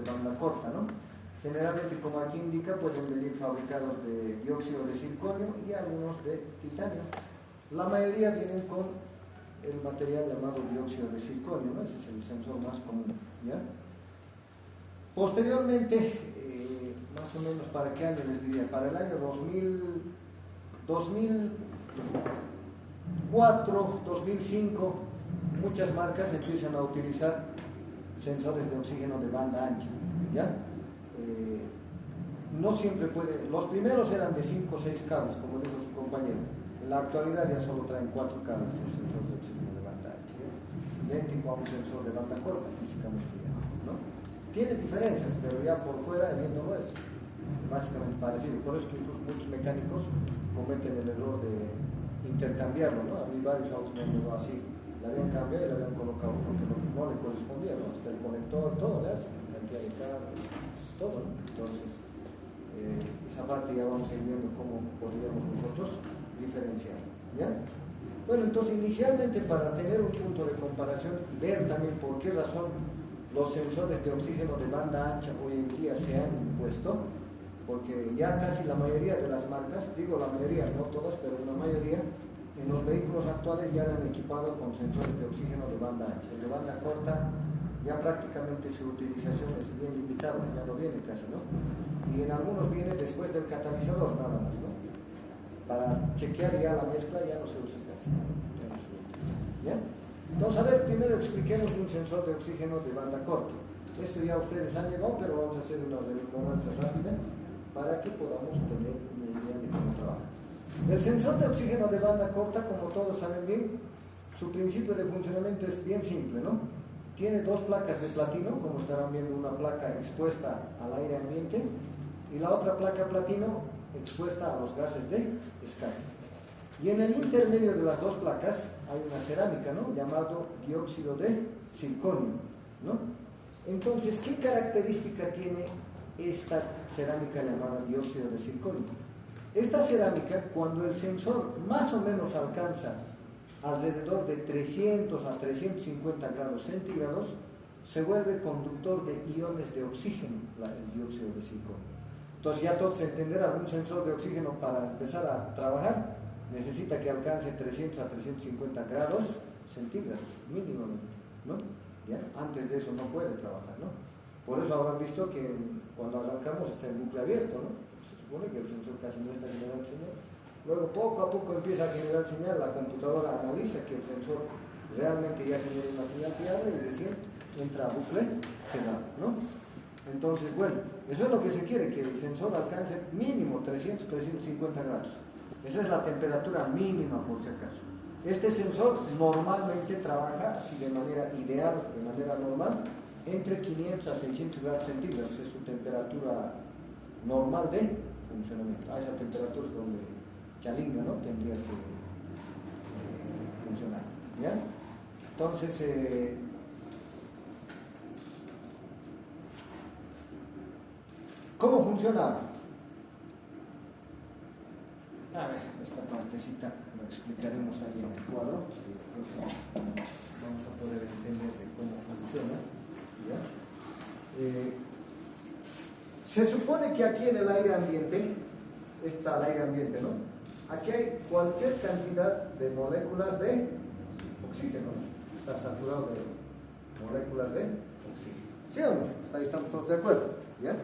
de banda corta, ¿no? Generalmente, como aquí indica, pueden venir fabricados de dióxido de circonio y algunos de titanio. La mayoría vienen con el material llamado dióxido de circonio, ¿no? Ese es el sensor más común, ¿ya? Posteriormente, más o menos, ¿para qué año les diría? Para el año 2004, 2005, muchas marcas empiezan a utilizar sensores de oxígeno de banda ancha, ¿ya? No siempre puede, los primeros eran de 5 o 6 cables, como dijo su compañero. En la actualidad ya solo traen 4 cables los sensores de oxígeno de banda ancha, ¿ya? Es idéntico a un sensor de banda corta, físicamente, ¿no? Tiene diferencias, pero ya por fuera viéndolo es básicamente parecido. Por eso que incluso muchos mecánicos cometen el error de intercambiarlo, ¿no? A mí varios autos me han llegado así, le habían cambiado y le habían colocado uno que no le correspondía, ¿no? Hasta el conector, todo le hacen, cantidad de cables, todo, ¿no? Entonces, esa parte ya vamos a ir viendo cómo podríamos nosotros diferenciar, ¿ya? Bueno, entonces inicialmente, para tener un punto de comparación, ver también por qué razón los sensores de oxígeno de banda ancha hoy en día se han impuesto, porque ya casi la mayoría de las marcas, digo la mayoría, no todas, pero la mayoría, en los vehículos actuales ya han equipado con sensores de oxígeno de banda ancha. El de banda corta ya prácticamente su utilización es bien limitada, ya no viene casi, ¿no? Y en algunos viene después del catalizador, nada más, ¿no? Para chequear ya la mezcla ya no se usa casi, ya no se utiliza, ¿ya? Entonces, a ver, primero expliquemos un sensor de oxígeno de banda corta. Esto ya ustedes han llevado, pero vamos a hacer una redundancia rápida para que podamos tener una idea de cómo trabaja. El sensor de oxígeno de banda corta, como todos saben bien, su principio de funcionamiento es bien simple, ¿no? Tiene 2 placas de platino, como estarán viendo, una placa expuesta al aire ambiente y la otra placa platino expuesta a los gases de escape. Y en el intermedio de las 2 placas hay una cerámica, ¿no? Llamado dióxido de circonio, ¿no? Entonces, ¿qué característica tiene esta cerámica llamada dióxido de circonio? Esta cerámica, cuando el sensor más o menos alcanza alrededor de 300 a 350 grados centígrados, se vuelve conductor de iones de oxígeno, el dióxido de circonio. Entonces ya todos entenderán, un sensor de oxígeno para empezar a trabajar necesita que alcance 300 a 350 grados centígrados, mínimamente, ¿no? ¿Ya? Antes de eso no puede trabajar, ¿no? Por eso habrán visto que cuando arrancamos está en bucle abierto, ¿no? Se supone que el sensor casi no está generando señal. Luego poco a poco empieza a generar señal, la computadora analiza que el sensor realmente ya genera una señal fiable, es decir, entra a bucle cerrado, ¿no? Entonces, bueno, eso es lo que se quiere, que el sensor alcance mínimo 300-350 grados. Esa es la temperatura mínima, por si acaso. Este sensor normalmente trabaja así de manera ideal, de manera normal, entre 500 a 600 grados centígrados. Es su temperatura normal de funcionamiento. A esa temperatura es donde chalinga, ¿no? Tendría que funcionar, ¿ya? Entonces, ¿cómo funciona? A ver, esta partecita lo explicaremos ahí en el cuadro. Vamos a poder entender de cómo funciona, ¿ya? Se supone que aquí en el aire ambiente, está el aire ambiente, ¿no? Aquí hay cualquier cantidad de moléculas de oxígeno, ¿no? Está saturado de moléculas de oxígeno. ¿Sí o no? Hasta ahí estamos todos de acuerdo, ¿ya?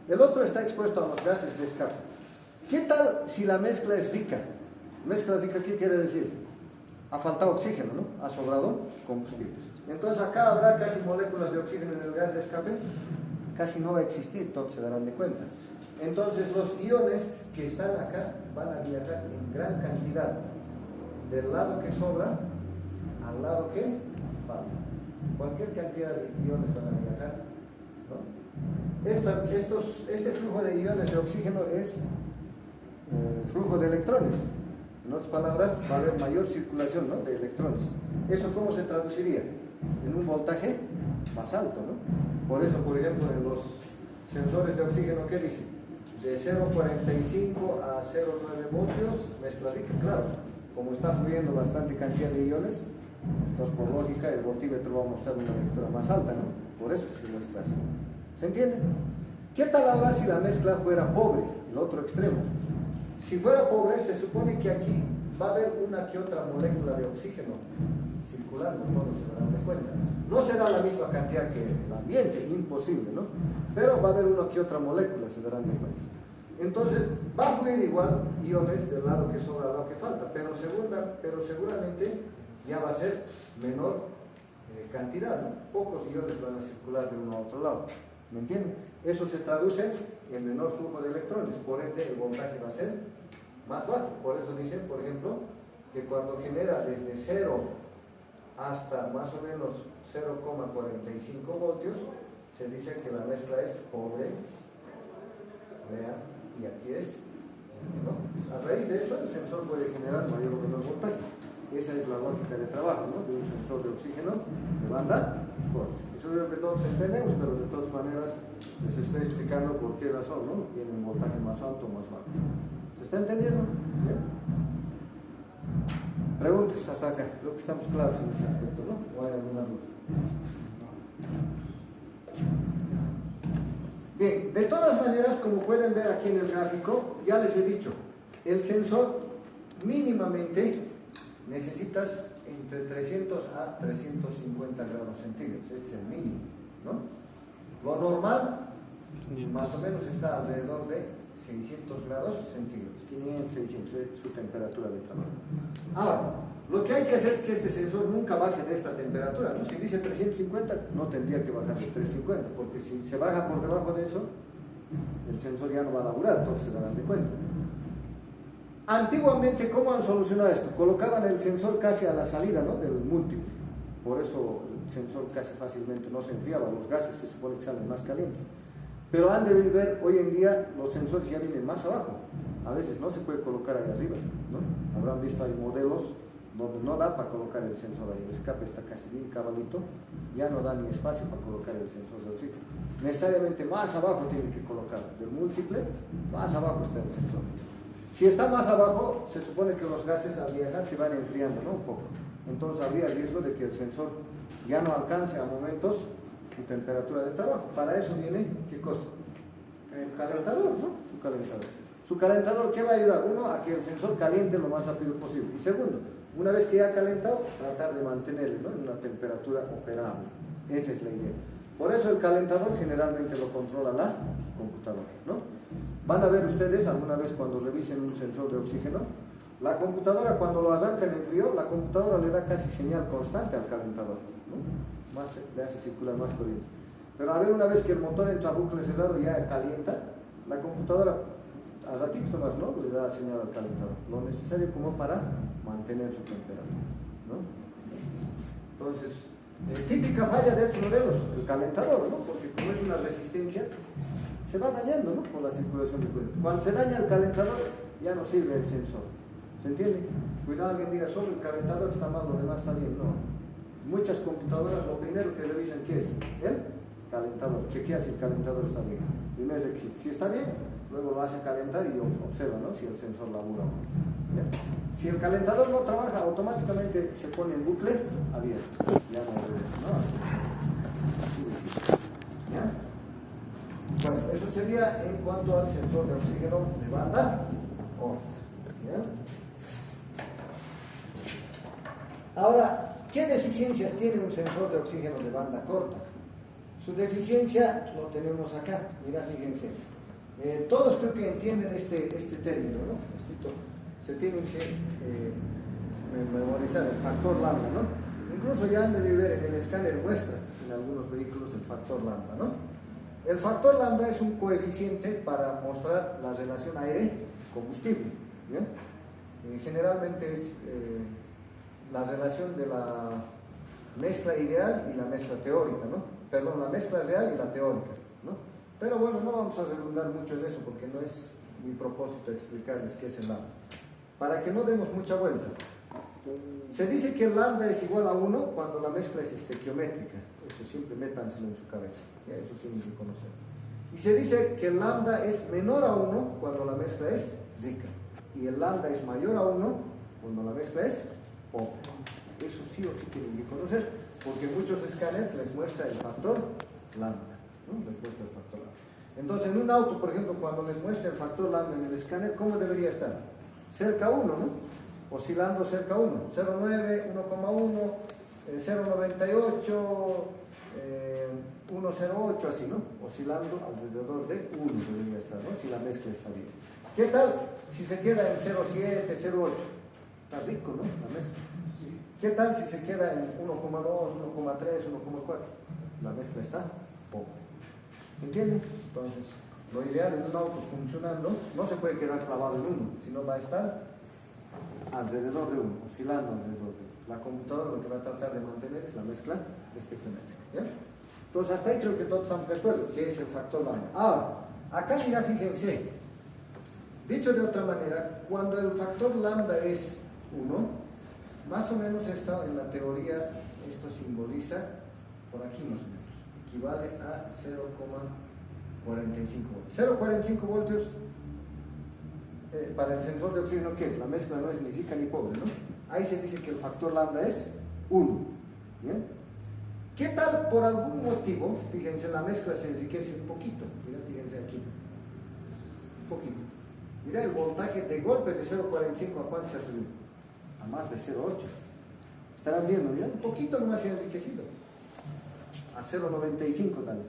El otro está expuesto a los gases de escape. ¿Qué tal si la mezcla es rica? Mezcla rica, ¿qué quiere decir? Ha faltado oxígeno, ¿no? Ha sobrado combustible. Entonces acá habrá casi moléculas de oxígeno en el gas de escape. Casi no va a existir, todos se darán de cuenta. Entonces los iones que están acá van a viajar en gran cantidad del lado que sobra al lado que falta. Cualquier cantidad de iones van a viajar, ¿no? Este flujo de iones de oxígeno es flujo de electrones. En otras palabras, va a haber mayor circulación, ¿no? De electrones. ¿Eso cómo se traduciría? En un voltaje más alto, ¿no? Por eso, por ejemplo, en los sensores de oxígeno, ¿qué dice? De 0,45 a 0,9 voltios, mezcla rica, claro. Como está fluyendo bastante cantidad de iones, entonces por lógica el voltímetro va a mostrar una lectura más alta, ¿no? Por eso es que muestra así. ¿Se entiende? ¿Qué tal ahora si la mezcla fuera pobre, el otro extremo? Si fuera pobre, se supone que aquí va a haber una que otra molécula de oxígeno circulando, todos se darán de cuenta. No será la misma cantidad que el ambiente, imposible, ¿no? Pero va a haber una que otra molécula, se darán de cuenta. Entonces, va a fluir igual iones del lado que sobra al lado que falta, pero seguramente ya va a ser menor cantidad, ¿no? Pocos iones van a circular de uno a otro lado, ¿me entienden? Eso se traduce en menor flujo de electrones, por ende el voltaje va a ser más bajo. Por eso dicen, por ejemplo, que cuando genera desde 0 hasta más o menos 0,45 voltios, se dice que la mezcla es pobre. Vean, y aquí es, ¿no? A raíz de eso el sensor puede generar mayor o menor voltaje. Esa es la lógica de trabajo, ¿no? De un sensor de oxígeno de banda corta. Eso es lo que todos entendemos, pero de todas maneras les estoy explicando por qué razón, ¿no? Tiene un voltaje más alto o más bajo. ¿Se está entendiendo? ¿Bien? Preguntas hasta acá. Creo que estamos claros en ese aspecto, ¿no? ¿O hay alguna duda? Bien, de todas maneras, como pueden ver aquí en el gráfico, ya les he dicho, el sensor mínimamente necesitas entre 300 a 350 grados centígrados, este es el mínimo, ¿no? Lo normal, más o menos, está alrededor de 600 grados centígrados, 500, 600, es su temperatura de trabajo. Ahora, lo que hay que hacer es que este sensor nunca baje de esta temperatura, ¿no? Si dice 350, no tendría que bajar de 350, porque si se baja por debajo de eso, el sensor ya no va a laburar, todos se darán de cuenta. Antiguamente, ¿cómo han solucionado esto? Colocaban el sensor casi a la salida, ¿no?, del múltiple. Por eso el sensor casi fácilmente no se enfriaba, los gases se supone que salen más calientes. Pero han de ver, hoy en día los sensores ya vienen más abajo. A veces no se puede colocar ahí arriba, ¿no? Habrán visto, hay modelos donde no da para colocar el sensor ahí, el escape está casi bien cabalito, ya no da ni espacio para colocar el sensor de oxígeno. Necesariamente más abajo tiene que colocar, del múltiple, más abajo está el sensor. Si está más abajo, se supone que los gases al viajar se van enfriando, ¿no?, un poco. Entonces habría riesgo de que el sensor ya no alcance a momentos su temperatura de trabajo. Para eso viene, ¿qué cosa? El calentador, ¿no? Su calentador. Su calentador, ¿qué va a ayudar? Uno, a que el sensor caliente lo más rápido posible. Y segundo, una vez que ya ha calentado, tratar de mantenerlo, ¿no?, en una temperatura operable. Esa es la idea. Por eso el calentador generalmente lo controla la computadora, ¿no? Van a ver ustedes alguna vez cuando revisen un sensor de oxígeno, la computadora cuando lo arrancan en frío, la computadora le da casi señal constante al calentador, ¿no? Más le hace circular más corriente. Pero a ver, una vez que el motor entra a bucle cerrado y ya calienta, la computadora a ratitos más, ¿no?, le da señal al calentador, lo necesario como para mantener su temperatura, ¿no? Entonces, típica falla de estos modelos, el calentador, ¿no?, porque como es una resistencia, se va dañando, ¿no?, por la circulación de corriente. Cuando se daña el calentador, ya no sirve el sensor. ¿Se entiende? Cuidado, alguien diga, solo el calentador está mal, lo demás está bien. No. Muchas computadoras lo primero que revisan, ¿qué es? El calentador. Chequea si el calentador está bien. Primer requisito. Si está bien, luego lo hace calentar y observa, ¿no?, si el sensor labura o no. ¿Ya? Si el calentador no trabaja, automáticamente se pone en bucle abierto. Ya no regresa, ¿no? Así de simple. ¿Ya? Bueno, eso sería en cuanto al sensor de oxígeno de banda corta. ¿Ya? Ahora, ¿qué deficiencias tiene un sensor de oxígeno de banda corta? Su deficiencia lo tenemos acá. Mira, fíjense. Todos creo que entienden este término, ¿no? Se tienen que memorizar el factor lambda, ¿no? Incluso ya han de ver en el escáner muestra en algunos vehículos el factor lambda, ¿no? El factor lambda es un coeficiente para mostrar la relación aire-combustible. ¿Bien? Generalmente es la relación de la mezcla ideal y la mezcla teórica, ¿no? Perdón, la mezcla real y la teórica, ¿no? Pero bueno, no vamos a redundar mucho en eso porque no es mi propósito explicarles qué es el lambda. Para que no demos mucha vuelta. Se dice que el lambda es igual a 1 cuando la mezcla es estequiométrica. Eso siempre métanselo en su cabeza. Ya eso tienen que conocer. Y se dice que el lambda es menor a 1 cuando la mezcla es rica. Y el lambda es mayor a 1 cuando la mezcla es pobre. Eso sí o sí tienen que conocer, porque muchos escáneres les muestra el factor lambda. ¿no? Les muestra el factor lambda. Entonces, en un auto, por ejemplo, cuando les muestra el factor lambda en el escáner, ¿cómo debería estar? Cerca a 1, ¿no? Oscilando cerca a 1. 0,9, 1,1, 0,98, 1,08, así, ¿no? Oscilando alrededor de 1 debería estar, ¿no? Si la mezcla está bien. ¿Qué tal si se queda en 0,7, 0,8? Está rico, ¿no? La mezcla. ¿Qué tal si se queda en 1,2, 1,3, 1,4? La mezcla está pobre. ¿Entienden? Entonces, lo ideal en un auto funcionando no se puede quedar clavado en 1, sino va a estar alrededor de 1, oscilando alrededor de 1. La computadora lo que va a tratar de mantener es la mezcla estequiométrica. ¿Ya? Entonces, hasta ahí creo que todos estamos de acuerdo, que es el factor lambda. Ahora, acá mira, fíjense, dicho de otra manera, cuando el factor lambda es 1, más o menos esto en la teoría, esto simboliza por aquí más o menos, equivale a 0,45 voltios. 0,45 voltios para el sensor de oxígeno, ¿qué es? La mezcla no es ni rica ni pobre, ¿no? Ahí se dice que el factor lambda es 1. ¿Bien? ¿Qué tal por algún motivo? Fíjense, la mezcla se enriquece un poquito. Mira, fíjense aquí. Un poquito. Mira el voltaje de golpe de 0,45 a cuánto se ha subido. A más de 0,8. Estarán viendo, mira, un poquito nomás se ha enriquecido. A 0,95 también.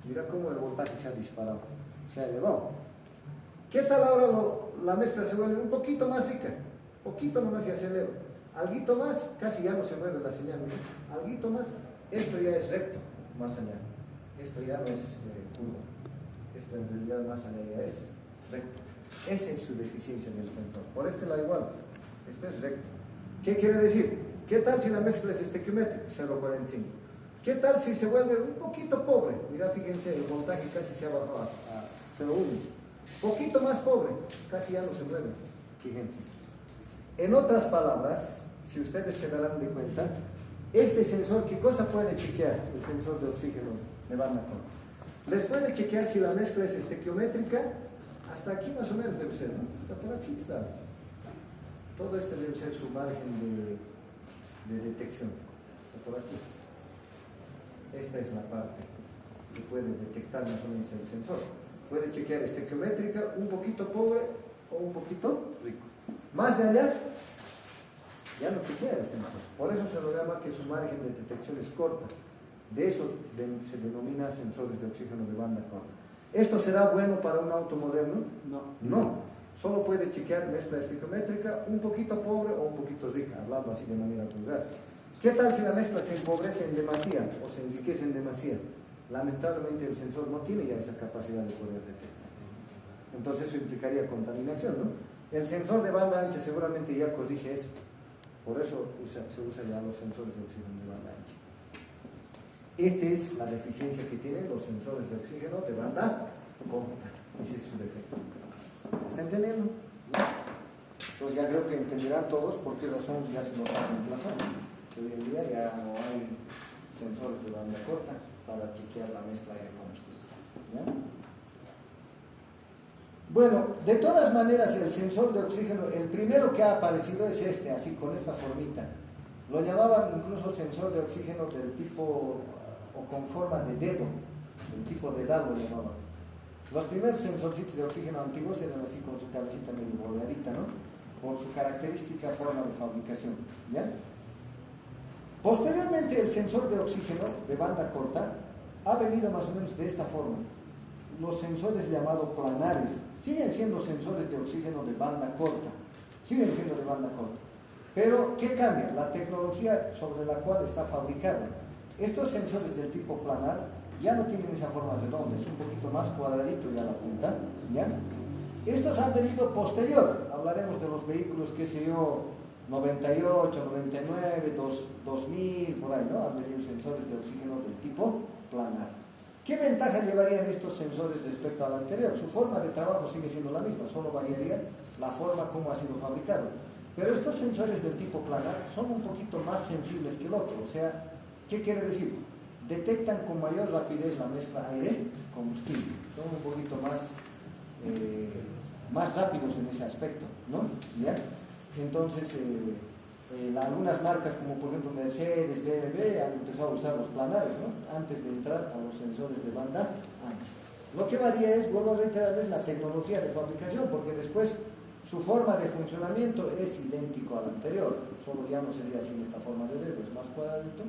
Mira cómo el voltaje se ha disparado, se ha elevado. ¿Qué tal ahora la mezcla se vuelve un poquito más rica? Poquito nomás ya se eleva. Alguito más, casi ya no se mueve la señal. Mira. Alguito más, esto ya es recto, más allá. Esto ya no es curvo. Esto en realidad más allá ya es recto. Esa es su deficiencia del sensor. Por este lado igual. Esto es recto. ¿Qué quiere decir? ¿Qué tal si la mezcla es estequiométrica? 0,45. ¿Qué tal si se vuelve un poquito pobre? Mira, fíjense, el voltaje casi se ha bajado a 0,1. Poquito más pobre, casi ya no se mueve. Fíjense. En otras palabras, si ustedes se darán de cuenta, este sensor, ¿qué cosa puede chequear? El sensor de oxígeno de banda corta. Les puede chequear si la mezcla es estequiométrica. Hasta aquí más o menos debe ser, ¿no? Hasta por aquí está. Todo este debe ser su margen de detección. Hasta por aquí. Esta es la parte que puede detectar más o menos el sensor. Puede chequear estequiométrica, un poquito pobre o un poquito rico. Más de allá, ya no chequea el sensor. Por eso se lo llama que su margen de detección es corta. De eso se denomina sensores de oxígeno de banda corta. ¿Esto será bueno para un auto moderno? No. Solo puede chequear mezcla estequiométrica, un poquito pobre o un poquito rica, hablando así de manera vulgar. ¿Qué tal si la mezcla se empobrece en demasía o se enriquece en demasía? Lamentablemente el sensor no tiene ya esa capacidad de poder detectar. Entonces eso implicaría contaminación, ¿no? El sensor de banda ancha seguramente ya corrige eso. Por eso se usan ya los sensores de oxígeno de banda ancha. Esta es la deficiencia que tienen los sensores de oxígeno de banda corta. Ese es su defecto. ¿Está entendiendo? ¿No? Entonces ya creo que entenderán todos por qué razón ya se nos ha reemplazado. Que hoy en día ya no hay sensores de banda corta para chequear la mezcla de combustible. ¿Ya? Bueno, de todas maneras el sensor de oxígeno, el primero que ha aparecido es este, así con esta formita. Lo llamaban incluso sensor de oxígeno del tipo o con forma de dedo, del tipo de dado lo llamaban. Los primeros sensorcitos de oxígeno antiguos eran así con su cabecita medio bordeadita, ¿no? Por su característica forma de fabricación, ¿ya? Posteriormente el sensor de oxígeno de banda corta ha venido más o menos de esta forma. Los sensores llamados planares siguen siendo sensores de oxígeno de banda corta, siguen siendo de banda corta. Pero, ¿qué cambia? La tecnología sobre la cual está fabricada. Estos sensores del tipo planar ya no tienen esa forma redonda, es un poquito más cuadradito ya la punta, ¿ya? Estos han venido posterior, hablaremos de los vehículos, qué sé yo, 98, 99, 2000, por ahí, ¿no? Han venido sensores de oxígeno del tipo planar. ¿Qué ventaja llevarían estos sensores respecto al anterior? Su forma de trabajo sigue siendo la misma, solo variaría la forma como ha sido fabricado. Pero estos sensores del tipo planar son un poquito más sensibles que el otro. O sea, ¿qué quiere decir? Detectan con mayor rapidez la mezcla aire-combustible. Son un poquito más rápidos en ese aspecto, ¿no? ¿Ya? Entonces, Algunas marcas como por ejemplo Mercedes, BMW han empezado a usar los planares, ¿no? Antes de entrar a los sensores de banda ancha. Lo que varía es, vuelvo a reiterarles, la tecnología de fabricación, porque después su forma de funcionamiento es idéntico al anterior, solo ya no sería así en esta forma de dedo, es más cuadradito,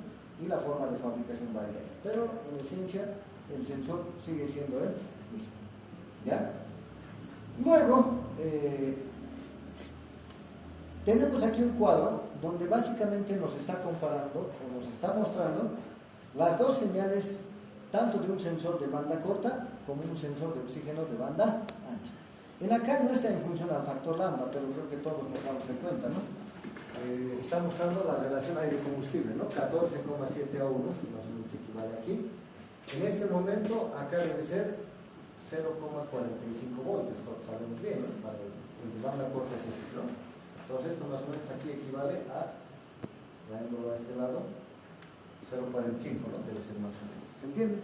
y la forma de fabricación varía. Pero en esencia el sensor sigue siendo el mismo. ¿Ya? Luego, tenemos aquí un cuadro donde básicamente nos está comparando o nos está mostrando las dos señales, tanto de un sensor de banda corta como un sensor de oxígeno de banda ancha. En acá no está en función al factor lambda, pero creo que todos nos damos de cuenta, ¿no? Está mostrando la relación aire-combustible, ¿no? 14,7 a 1, que más o menos equivale aquí. En este momento, acá debe ser 0,45 voltios, todos sabemos bien, ¿no? Para el de banda corta es ese, ¿no? Entonces esto más o menos aquí equivale a, trayéndolo a este lado, 0,45, ¿no? Debe ser más o menos. ¿Se entiende?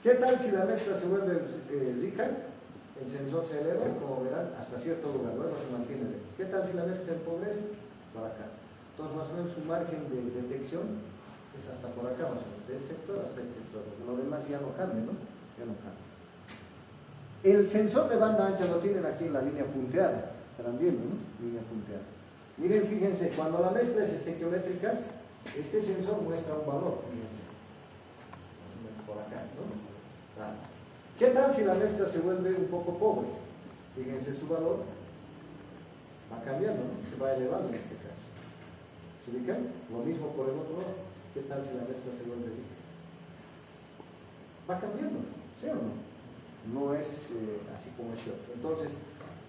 ¿Qué tal si la mezcla se vuelve rica? El sensor se eleva y como verán, hasta cierto lugar, luego se mantiene recto. ¿Qué tal si la mezcla se empobrece? Por acá. Entonces más o menos su margen de detección es hasta por acá, más o menos, de este sector hasta este sector. Lo demás ya no cambia, ¿no? Ya no cambia. El sensor de banda ancha lo tienen aquí en la línea punteada. Estarán viendo, ¿no? Línea punteada. Miren, fíjense, cuando la mezcla es estequiométrica, este sensor muestra un valor, fíjense. Más o menos por acá, ¿no? Claro. ¿Qué tal si la mezcla se vuelve un poco pobre? Fíjense su valor. Va cambiando, ¿no? Se va elevando en este caso. ¿Se ubican? Lo mismo por el otro lado. ¿Qué tal si la mezcla se vuelve rica? Va cambiando, ¿sí o no? No es así como este otro. Entonces,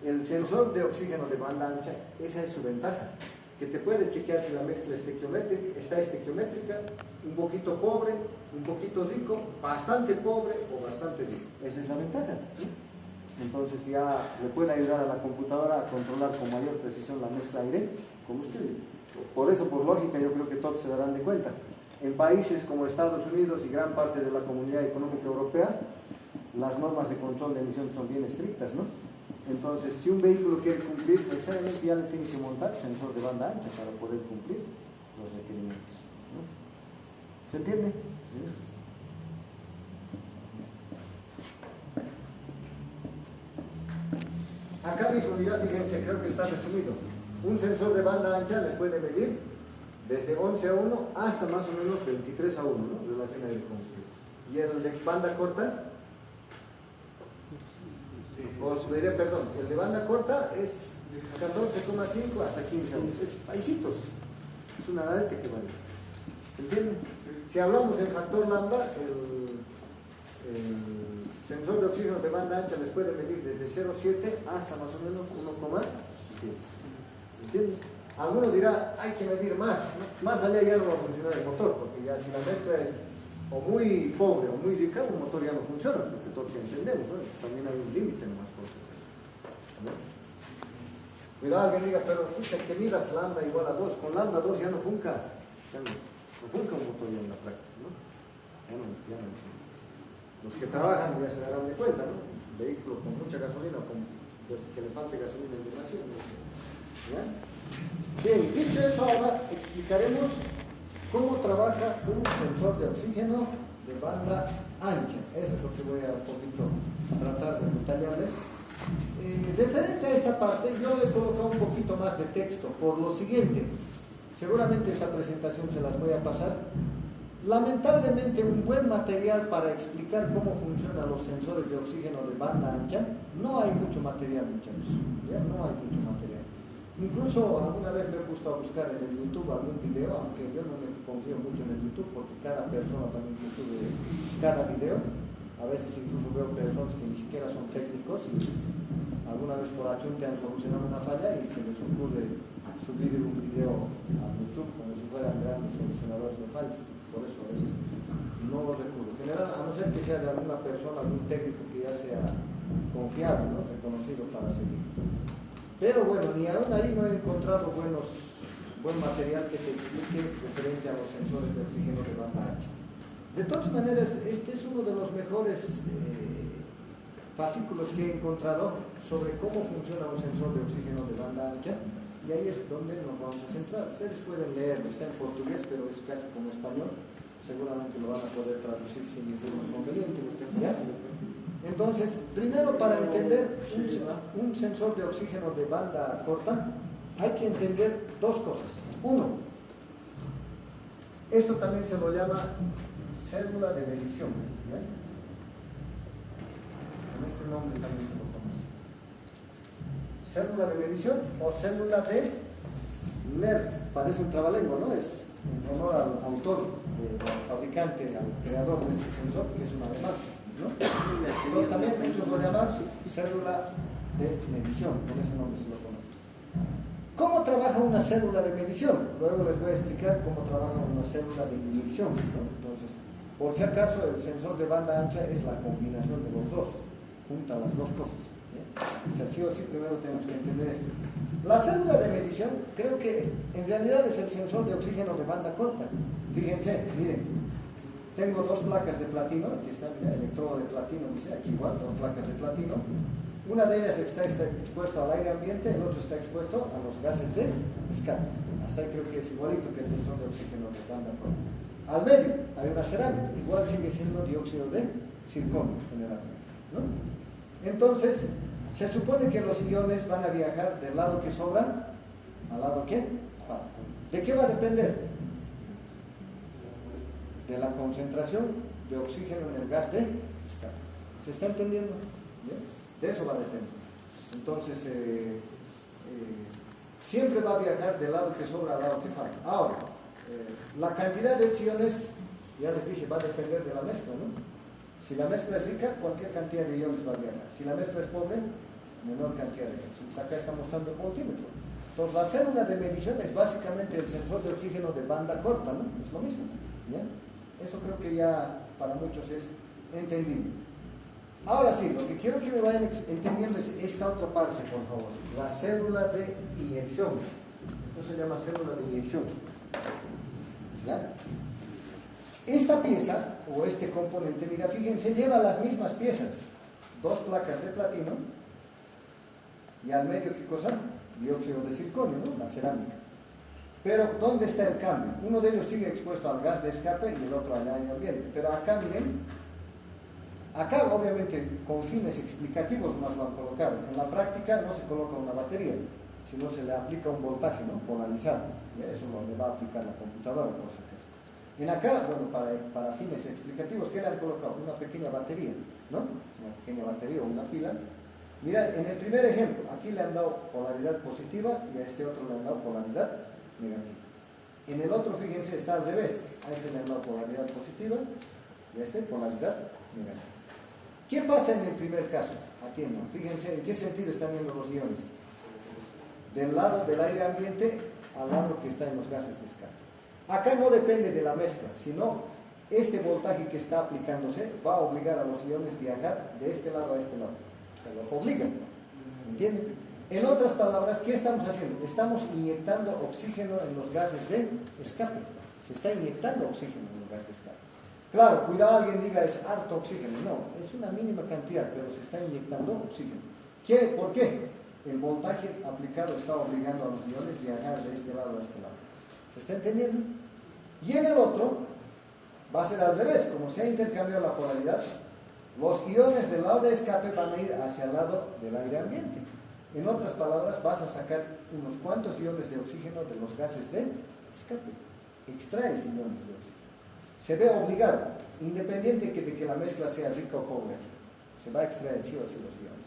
el sensor de oxígeno de banda ancha, esa es su ventaja, que te puede chequear si la mezcla está estequiométrica, un poquito pobre, un poquito rico, bastante pobre o bastante rico. Esa es la ventaja. Entonces ya le puede ayudar a la computadora a controlar con mayor precisión la mezcla aire-combustible. Por eso, por lógica, yo creo que todos se darán de cuenta. En países como Estados Unidos y gran parte de la Comunidad Económica Europea, las normas de control de emisiones son bien estrictas, ¿no? Entonces, si un vehículo quiere cumplir, necesariamente ya le tiene que montar sensor de banda ancha para poder cumplir los requerimientos, ¿no? ¿Se entiende? ¿Sí? Acá mismo, mira, fíjense, creo que está resumido. Un sensor de banda ancha les puede medir desde 11 a 1 hasta más o menos 23 a 1, ¿no? Relación aire-combustible. Y el de banda corta, el de banda corta es 14,5 hasta 15 años. Es paisitos. Es una edad que vale. ¿Se entiende? Si hablamos del factor lambda, el sensor de oxígeno de banda ancha les puede medir desde 0,7 hasta más o menos 1,7. ¿Se entiende? Alguno dirá, hay que medir más. Más allá ya no va a funcionar el motor, porque ya si la mezcla es o muy pobre o muy rica, el motor ya no funciona, porque todos ya entendemos, ¿no? También hay un límite en más cosas, ¿no? Cuidado, alguien diga, pero que midas lambda igual a 2, con lambda 2 ya no funca, no funca un motor ya en la práctica, ¿no? Ya no. Los que trabajan ya se darán de cuenta, ¿no? Un vehículo con mucha gasolina, que le falte gasolina en demasiado, ¿no? ¿Ya? Bien, dicho eso, ahora explicaremos cómo trabaja un sensor de oxígeno de banda ancha. Eso es lo que voy a un poquito tratar de detallarles. Referente a esta parte, yo he colocado un poquito más de texto por lo siguiente. Seguramente esta presentación se las voy a pasar. Lamentablemente, un buen material para explicar cómo funcionan los sensores de oxígeno de banda ancha, no hay mucho material, muchachos. ¿Ya? No hay mucho material. Incluso alguna vez me he puesto a buscar en el YouTube algún video, aunque yo no me confío mucho en el YouTube, porque cada persona también que sube cada video, a veces incluso veo personas que ni siquiera son técnicos y alguna vez por achunte han solucionado una falla y se les ocurre subir un video a YouTube como si fueran grandes solucionadores de fallas. Por eso a veces no lo recurro. En general, a no ser que sea de alguna persona, algún técnico que ya sea confiable, ¿no? Reconocido para seguir. Pero bueno, ni aún ahí no he encontrado buen material que te explique referente a los sensores de oxígeno de banda ancha. De todas maneras, este es uno de los mejores fascículos que he encontrado sobre cómo funciona un sensor de oxígeno de banda ancha. Y ahí es donde nos vamos a centrar. Ustedes pueden leerlo, está en portugués, pero es casi como español. Seguramente lo van a poder traducir sin ningún inconveniente. ¿Ya? Entonces, primero para entender un sensor de oxígeno de banda corta, hay que entender dos cosas. Uno, esto también se lo llama célula de medición. ¿Ya? Con este nombre también se lo conoce. Célula de medición o célula de NERT, parece un trabalengua, ¿no? Es en honor al autor, al fabricante, al creador de este sensor, que es un alemán, ¿no? Entonces también muchos lo llaman célula de medición, con ese nombre se lo conoce. ¿Cómo trabaja una célula de medición? Luego les voy a explicar cómo trabaja una célula de inyección, ¿no? Entonces, por si acaso, el sensor de banda ancha es la combinación de los dos, junta las dos cosas. O sea, sí o sí, primero tenemos que entender esto. La célula de medición, creo que en realidad es el sensor de oxígeno de banda corta. Fíjense, miren, tengo dos placas de platino, aquí está, mira, electrodo de platino, dice aquí igual, dos placas de platino. Una de ellas está expuesta al aire ambiente, el otro está expuesto a los gases de escape. Hasta ahí creo que es igualito que el sensor de oxígeno de banda corta. Al medio hay una cerámica, igual sigue siendo dióxido de circonio generalmente, ¿no? Entonces, se supone que los iones van a viajar del lado que sobra al lado que falta. ¿De qué va a depender? De la concentración de oxígeno en el gas de escape. ¿Se está entendiendo? ¿Bien? De eso va a depender. Entonces, siempre va a viajar del lado que sobra al lado que falta. Ahora, la cantidad de iones, ya les dije, va a depender de la mezcla, ¿no? Si la mezcla es rica, cualquier cantidad de iones va a viajar. Si la mezcla es pobre, menor cantidad de iones. Entonces acá está mostrando el voltímetro. Entonces la célula de medición es básicamente el sensor de oxígeno de banda corta, ¿no? Es lo mismo. ¿Ya? Eso creo que ya para muchos es entendible. Ahora sí, lo que quiero que me vayan entendiendo es esta otra parte, por favor. La célula de inyección. Esto se llama célula de inyección. ¿Ya? Esta pieza, o este componente, mira, fíjense, lleva las mismas piezas. Dos placas de platino y al medio, ¿qué cosa? Dióxido de circonio, ¿no? La cerámica. Pero, ¿dónde está el cambio? Uno de ellos sigue expuesto al gas de escape y el otro al aire ambiente. Pero acá, miren, acá obviamente con fines explicativos nos lo han colocado. En la práctica no se coloca una batería, sino se le aplica un voltaje, ¿no? Polarizado. Y eso lo le va a aplicar la computadora, por si acaso. En acá, bueno, para fines explicativos, ¿qué le han colocado? Una pequeña batería, ¿no? Una pequeña batería o una pila. Mira, en el primer ejemplo, aquí le han dado polaridad positiva y a este otro le han dado polaridad negativa. En el otro, fíjense, está al revés. A este le han dado polaridad positiva y a este polaridad negativa. ¿Qué pasa en el primer caso? Aquí no. Fíjense en qué sentido están yendo los iones. Del lado del aire ambiente al lado que está en los gases de escape. Acá no depende de la mezcla, sino este voltaje que está aplicándose va a obligar a los iones a viajar de este lado a este lado. Se los obliga. ¿Entienden? En otras palabras, ¿qué estamos haciendo? Estamos inyectando oxígeno en los gases de escape. Se está inyectando oxígeno en los gases de escape. Claro, cuidado, alguien diga es harto oxígeno. No, es una mínima cantidad, pero se está inyectando oxígeno. ¿Por qué? El voltaje aplicado está obligando a los iones a viajar de este lado a este lado. ¿Se está entendiendo? Y en el otro va a ser al revés. Como se ha intercambiado la polaridad, los iones del lado de escape van a ir hacia el lado del aire ambiente. En otras palabras, vas a sacar unos cuantos iones de oxígeno de los gases de escape. Extraes iones de oxígeno. Se ve obligado, independiente de que la mezcla sea rica o pobre. Se va a extraer sí o sí los iones.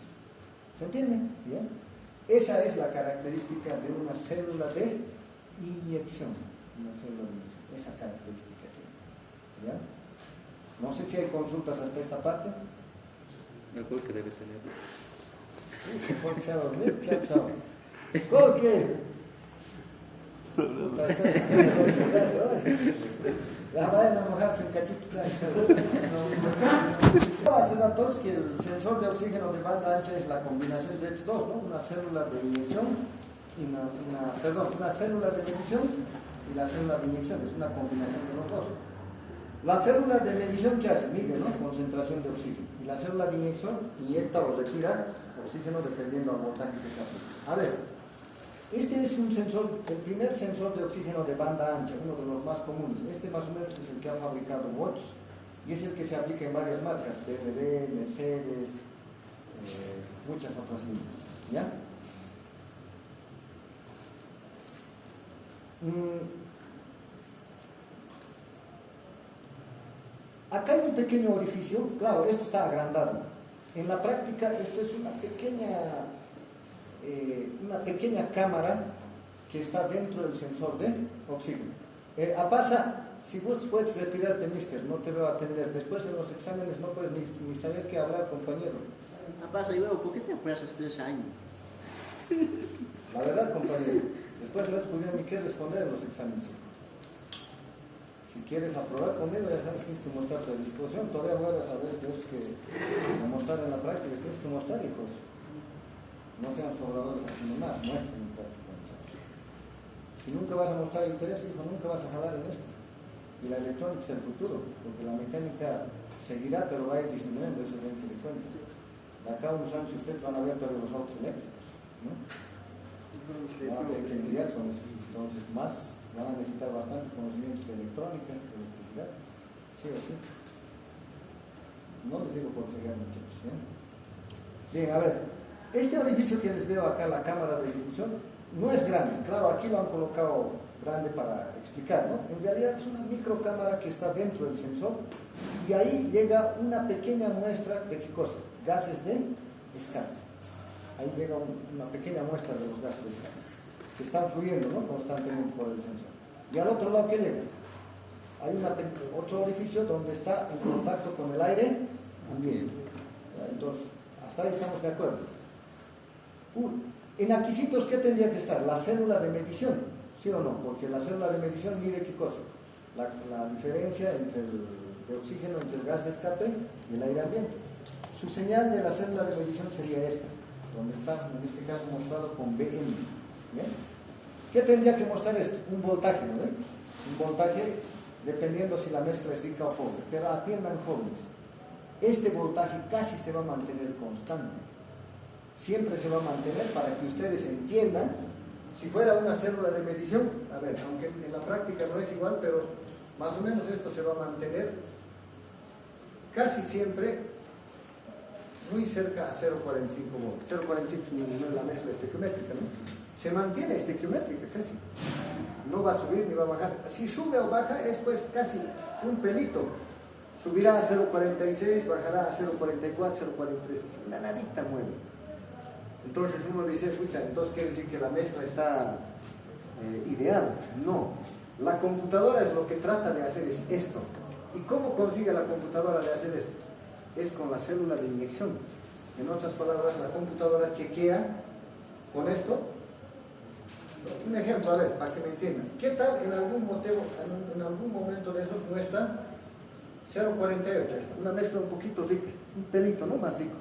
¿Se entiende? ¿Bien? Esa es la característica de una célula de inyección. Una célula de inyección. Esa característica tiene. ¿Ya? No sé si hay consultas hasta esta parte. Mejor que debe tener. ¿Por se va a dormir? ¿Qué ha pasado? ¿Por qué? Ya vayan a mojarse un cachito. Hace datos que el sensor de oxígeno de banda ancha es la combinación de estos dos, ¿no? Una célula de inyección y una célula de medición y la célula de inyección, es una combinación de los dos. La célula de medición, ¿qué hace? Mide, ¿no? Concentración de oxígeno. Y la célula de inyección inyecta o retira oxígeno dependiendo del voltaje que se aplica. A ver, Este es un sensor, el primer sensor de oxígeno de banda ancha, uno de los más comunes. Este más o menos es el que ha fabricado Watts y es el que se aplica en varias marcas, BMW, Mercedes, muchas otras líneas. ¿Ya? Acá hay un pequeño orificio, claro, esto está agrandado. En la práctica esto es una pequeña cámara que está dentro del sensor de oxígeno. Pasa, si vos puedes retirarte, mister, no te veo atender. Después en los exámenes no puedes ni saber qué hablar, compañero. Pasa, yo, ¿por qué te aplazas 3 años? La verdad, compañero, después no te pudieron ni qué responder en los exámenes. Si quieres aprobar conmigo, ya sabes, tienes que mostrar tu disposición. Todavía vuelvas a ver que es que mostrar en la práctica, tienes que mostrar, hijos. No sean sobradores haciendo más, muestren en práctica. Si nunca vas a mostrar interés, hijo, nunca vas a jalar en esto. Y la electrónica es el futuro, porque la mecánica seguirá, pero va a ir disminuyendo, eso dense de cuenta. De acá a unos años ustedes van a ver todavía los autos eléctricos, ¿no? Van a tener que lidiar con eso. Entonces, más van a necesitar bastante conocimientos de electrónica, de electricidad, sí o sí. No les digo por fregar, muchachos, ¿eh? Bien, a ver, este orificio que les veo acá, la cámara de difusión, no es grande. Claro, aquí lo han colocado grande para explicar, ¿no? En realidad es una microcámara que está dentro del sensor y ahí llega una pequeña muestra de qué cosa, gases de escape. Ahí llega una pequeña muestra de los gases de escape que están fluyendo, ¿no?, constantemente por el sensor. Y al otro lado, ¿qué llega? Hay otro orificio donde está en contacto con el aire ambiente. Entonces, hasta ahí estamos de acuerdo. En aquisitos, ¿qué tendría que estar? La célula de medición, ¿sí o no? Porque la célula de medición mide qué cosa, la diferencia entre de oxígeno entre el gas de escape y el aire ambiente. Su señal de la célula de medición sería esta, donde está en este caso mostrado con BM. ¿Bien? ¿Qué tendría que mostrar esto? Un voltaje, ¿no? Un voltaje dependiendo si la mezcla es rica o pobre. Pero atiendan, jóvenes, este voltaje casi se va a mantener constante. Siempre se va a mantener, para que ustedes entiendan. Si fuera una célula de medición, a ver, aunque en la práctica no es igual, pero más o menos esto se va a mantener casi siempre muy cerca a 0,45 volts. 0,45 no es la mezcla estequiométrica, ¿no? Se mantiene estequiométrica casi. No va a subir ni va a bajar. Si sube o baja es pues casi un pelito. Subirá a 0,46, bajará a 0,44, 0,43. Una nadita mueve. Entonces uno dice, escucha, entonces quiere decir que la mezcla está ideal. No. La computadora es lo que trata de hacer es esto. ¿Y cómo consigue la computadora de hacer esto? Es con la célula de inyección. En otras palabras, la computadora chequea con esto. Un ejemplo, a ver, para que me entiendan. ¿Qué tal en algún momento de esos muestra 0,48? Una mezcla un poquito rica, un pelito, ¿no? Más rico.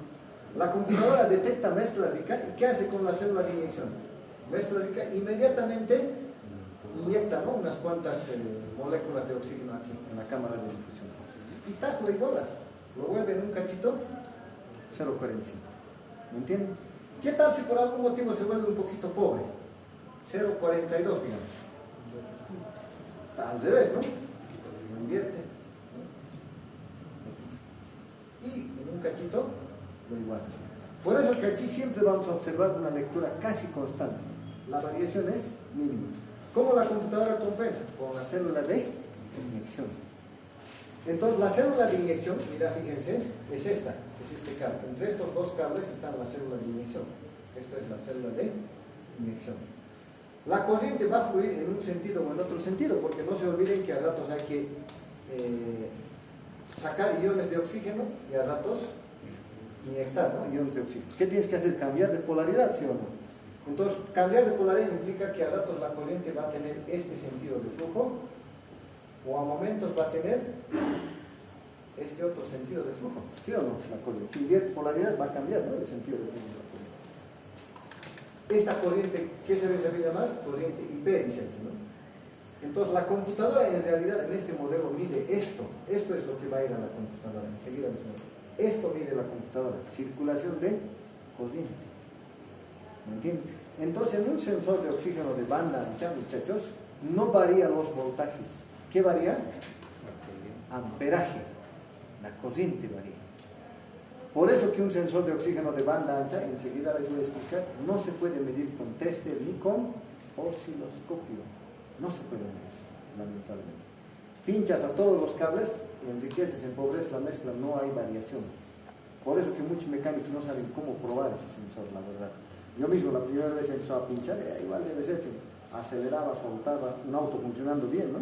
La computadora detecta mezcla rica y ¿qué hace con la célula de inyección? Mezcla rica, inmediatamente inyecta, ¿no?, unas cuantas moléculas de oxígeno aquí en la cámara de difusión. Y tajo igual, lo vuelve en un cachito 0,45. ¿Me entienden? ¿Qué tal si por algún motivo se vuelve un poquito pobre? 0,42, digamos. Al revés, ¿no? Lo invierte. Y en un cachito lo igual. Por eso que aquí siempre vamos a observar una lectura casi constante. La variación es mínima. ¿Cómo la computadora compensa? Con la célula de inyección. Entonces la célula de inyección, mira, fíjense, es esta, es este cable. Entre estos dos cables está la célula de inyección. Esto es la célula de inyección. La corriente va a fluir en un sentido o en otro sentido, porque no se olviden que a ratos hay que sacar iones de oxígeno y a ratos inyectar, ¿no?, iones de oxígeno. ¿Qué tienes que hacer? Cambiar de polaridad, ¿sí o no? Entonces, cambiar de polaridad implica que a ratos la corriente va a tener este sentido de flujo, o a momentos va a tener este otro sentido de flujo, ¿sí o no? La corriente, si inviertes polaridad, va a cambiar, ¿no?, el sentido de flujo de la corriente. Esta corriente, ¿qué se debe llamar? Corriente IP, dice aquí, ¿no? Entonces, la computadora en realidad en este modelo mide esto. Esto es lo que va a ir a la computadora. Enseguida les muestro. Esto mide la computadora, circulación de corriente. ¿Me entiendes? Entonces, en un sensor de oxígeno de banda ancha, muchachos, no varía los voltajes. ¿Qué varía? Amperaje. La corriente varía. Por eso que un sensor de oxígeno de banda ancha, enseguida les voy a explicar, no se puede medir con tester ni con osciloscopio. No se puede medir, lamentablemente. Pinchas a todos los cables, enriqueces, empobreces la mezcla, no hay variación. Por eso que muchos mecánicos no saben cómo probar ese sensor, la verdad. Yo mismo la primera vez empezó a pinchar, igual debe ser, aceleraba, soltaba, un auto funcionando bien, ¿no?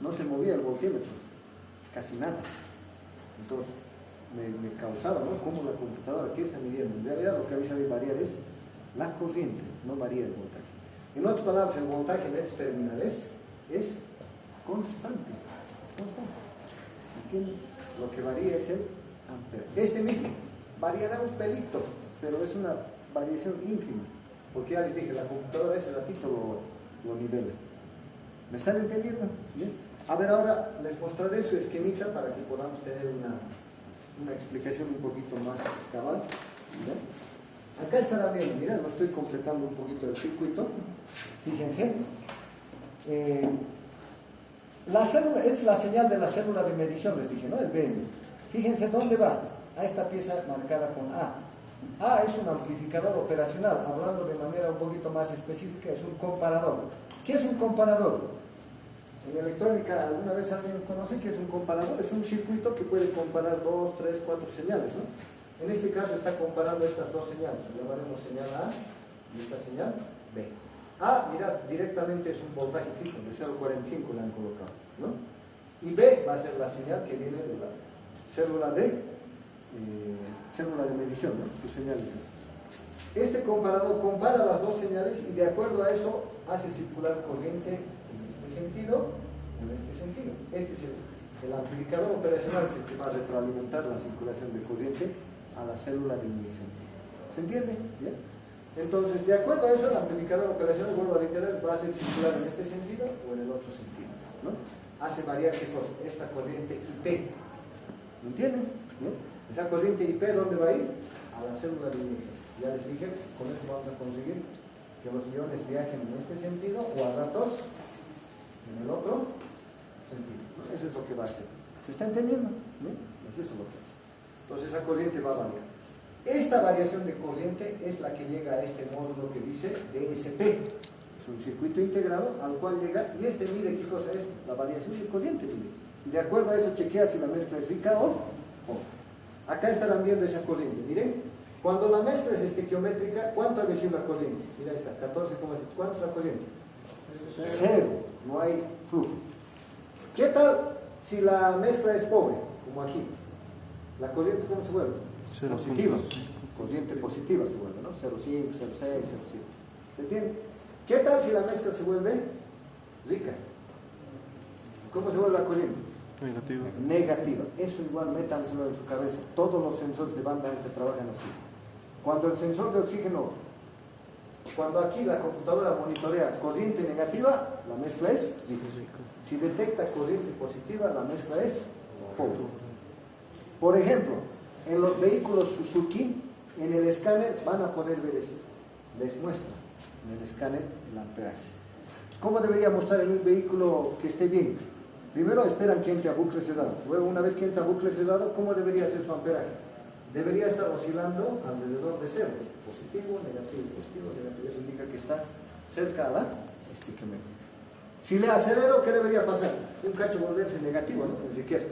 No se movía el voltímetro, casi nada. Entonces, me causaba, ¿no? Como la computadora, ¿qué está midiendo? En realidad lo que a mí sabe variar es la corriente, no varía el voltaje. En otras palabras, el voltaje en estos terminales es constante, es constante. ¿Entienden? Lo que varía es el amperaje. Este mismo variará un pelito, pero es una variación ínfima, porque ya les dije, la computadora ese ratito lo nivela. ¿Me están entendiendo? ¿Bien? A ver, ahora les mostraré su esquemita para que podamos tener una explicación un poquito más cabal. ¿Bien? Acá estará bien, mira, lo estoy completando un poquito el circuito. Fíjense. La célula, es la señal de la célula de medición, les dije, ¿no? El BM. Fíjense dónde va. A esta pieza marcada con A. A es un amplificador operacional, hablando de manera un poquito más específica, es un comparador. ¿Qué es un comparador? En electrónica, ¿alguna vez alguien conoce qué es un comparador? Es un circuito que puede comparar 2, 3, 4 señales, ¿no? En este caso está comparando estas dos señales, lo llamaremos señal A y esta señal B. A, mirad, directamente es un voltaje fijo, de 0,45 le han colocado, ¿no? Y B va a ser la señal que viene de la célula de medición, ¿no? Sus señales. Este comparador compara las dos señales y de acuerdo a eso hace circular corriente en este sentido o en este sentido. Este es el amplificador operacional, es el que va a retroalimentar la circulación de corriente a la célula de medición. ¿Se entiende? ¿Bien? Entonces, de acuerdo a eso, el amplificador operacional, vuelvo a reiterar, va a hacer circular en este sentido o en el otro sentido, ¿no? Hace variar ¿qué cosa? Esta corriente IP. ¿Me entienden? ¿Bien? Esa corriente IP, ¿dónde va a ir? A la célula de inicio. Ya les dije, con eso vamos a conseguir que los iones viajen en este sentido o a ratos en el otro sentido, ¿no? Eso es lo que va a hacer. ¿Se está entendiendo? ¿Bien? Pues eso es lo que hace. Entonces esa corriente va a variar. Esta variación de corriente es la que llega a este módulo que dice DSP. Es un circuito integrado al cual llega, y este mide qué cosa es, la variación de corriente, mide. Y de acuerdo a eso chequea si la mezcla es rica o pobre. Acá estarán viendo esa corriente, miren. Cuando la mezcla es estequiométrica, ¿cuánto ha sido la corriente? Mira, está, 14,7. ¿Cuánto es la corriente? Cero. No hay flujo. ¿Qué tal si la mezcla es pobre, como aquí? ¿La corriente cómo se vuelve? Positiva. Corriente positiva se vuelve, ¿no? 0,5, 0,6, 0,7. ¿Se entiende? ¿Qué tal si la mezcla se vuelve rica? ¿Cómo se vuelve la corriente? Negativa. Negativa. Eso igual métanselo en su cabeza. Todos los sensores de banda ancha trabajan así. Cuando el sensor de oxígeno, cuando aquí la computadora monitorea corriente negativa, la mezcla es rica. Si detecta corriente positiva, la mezcla es pobre. Por ejemplo, en los vehículos Suzuki, en el escáner van a poder ver esto. Les muestra en el escáner el amperaje. ¿Cómo debería mostrar en un vehículo que esté bien? Primero esperan que entre a bucle cerrado. Luego, una vez que entra a bucle cerrado, ¿cómo debería ser su amperaje? Debería estar oscilando alrededor de cero. Positivo, negativo, positivo, negativo. Eso indica que está cerca a la estequiométrica. Si le acelero, ¿qué debería pasar? Un cacho volverse negativo, ¿no? Enriquezco.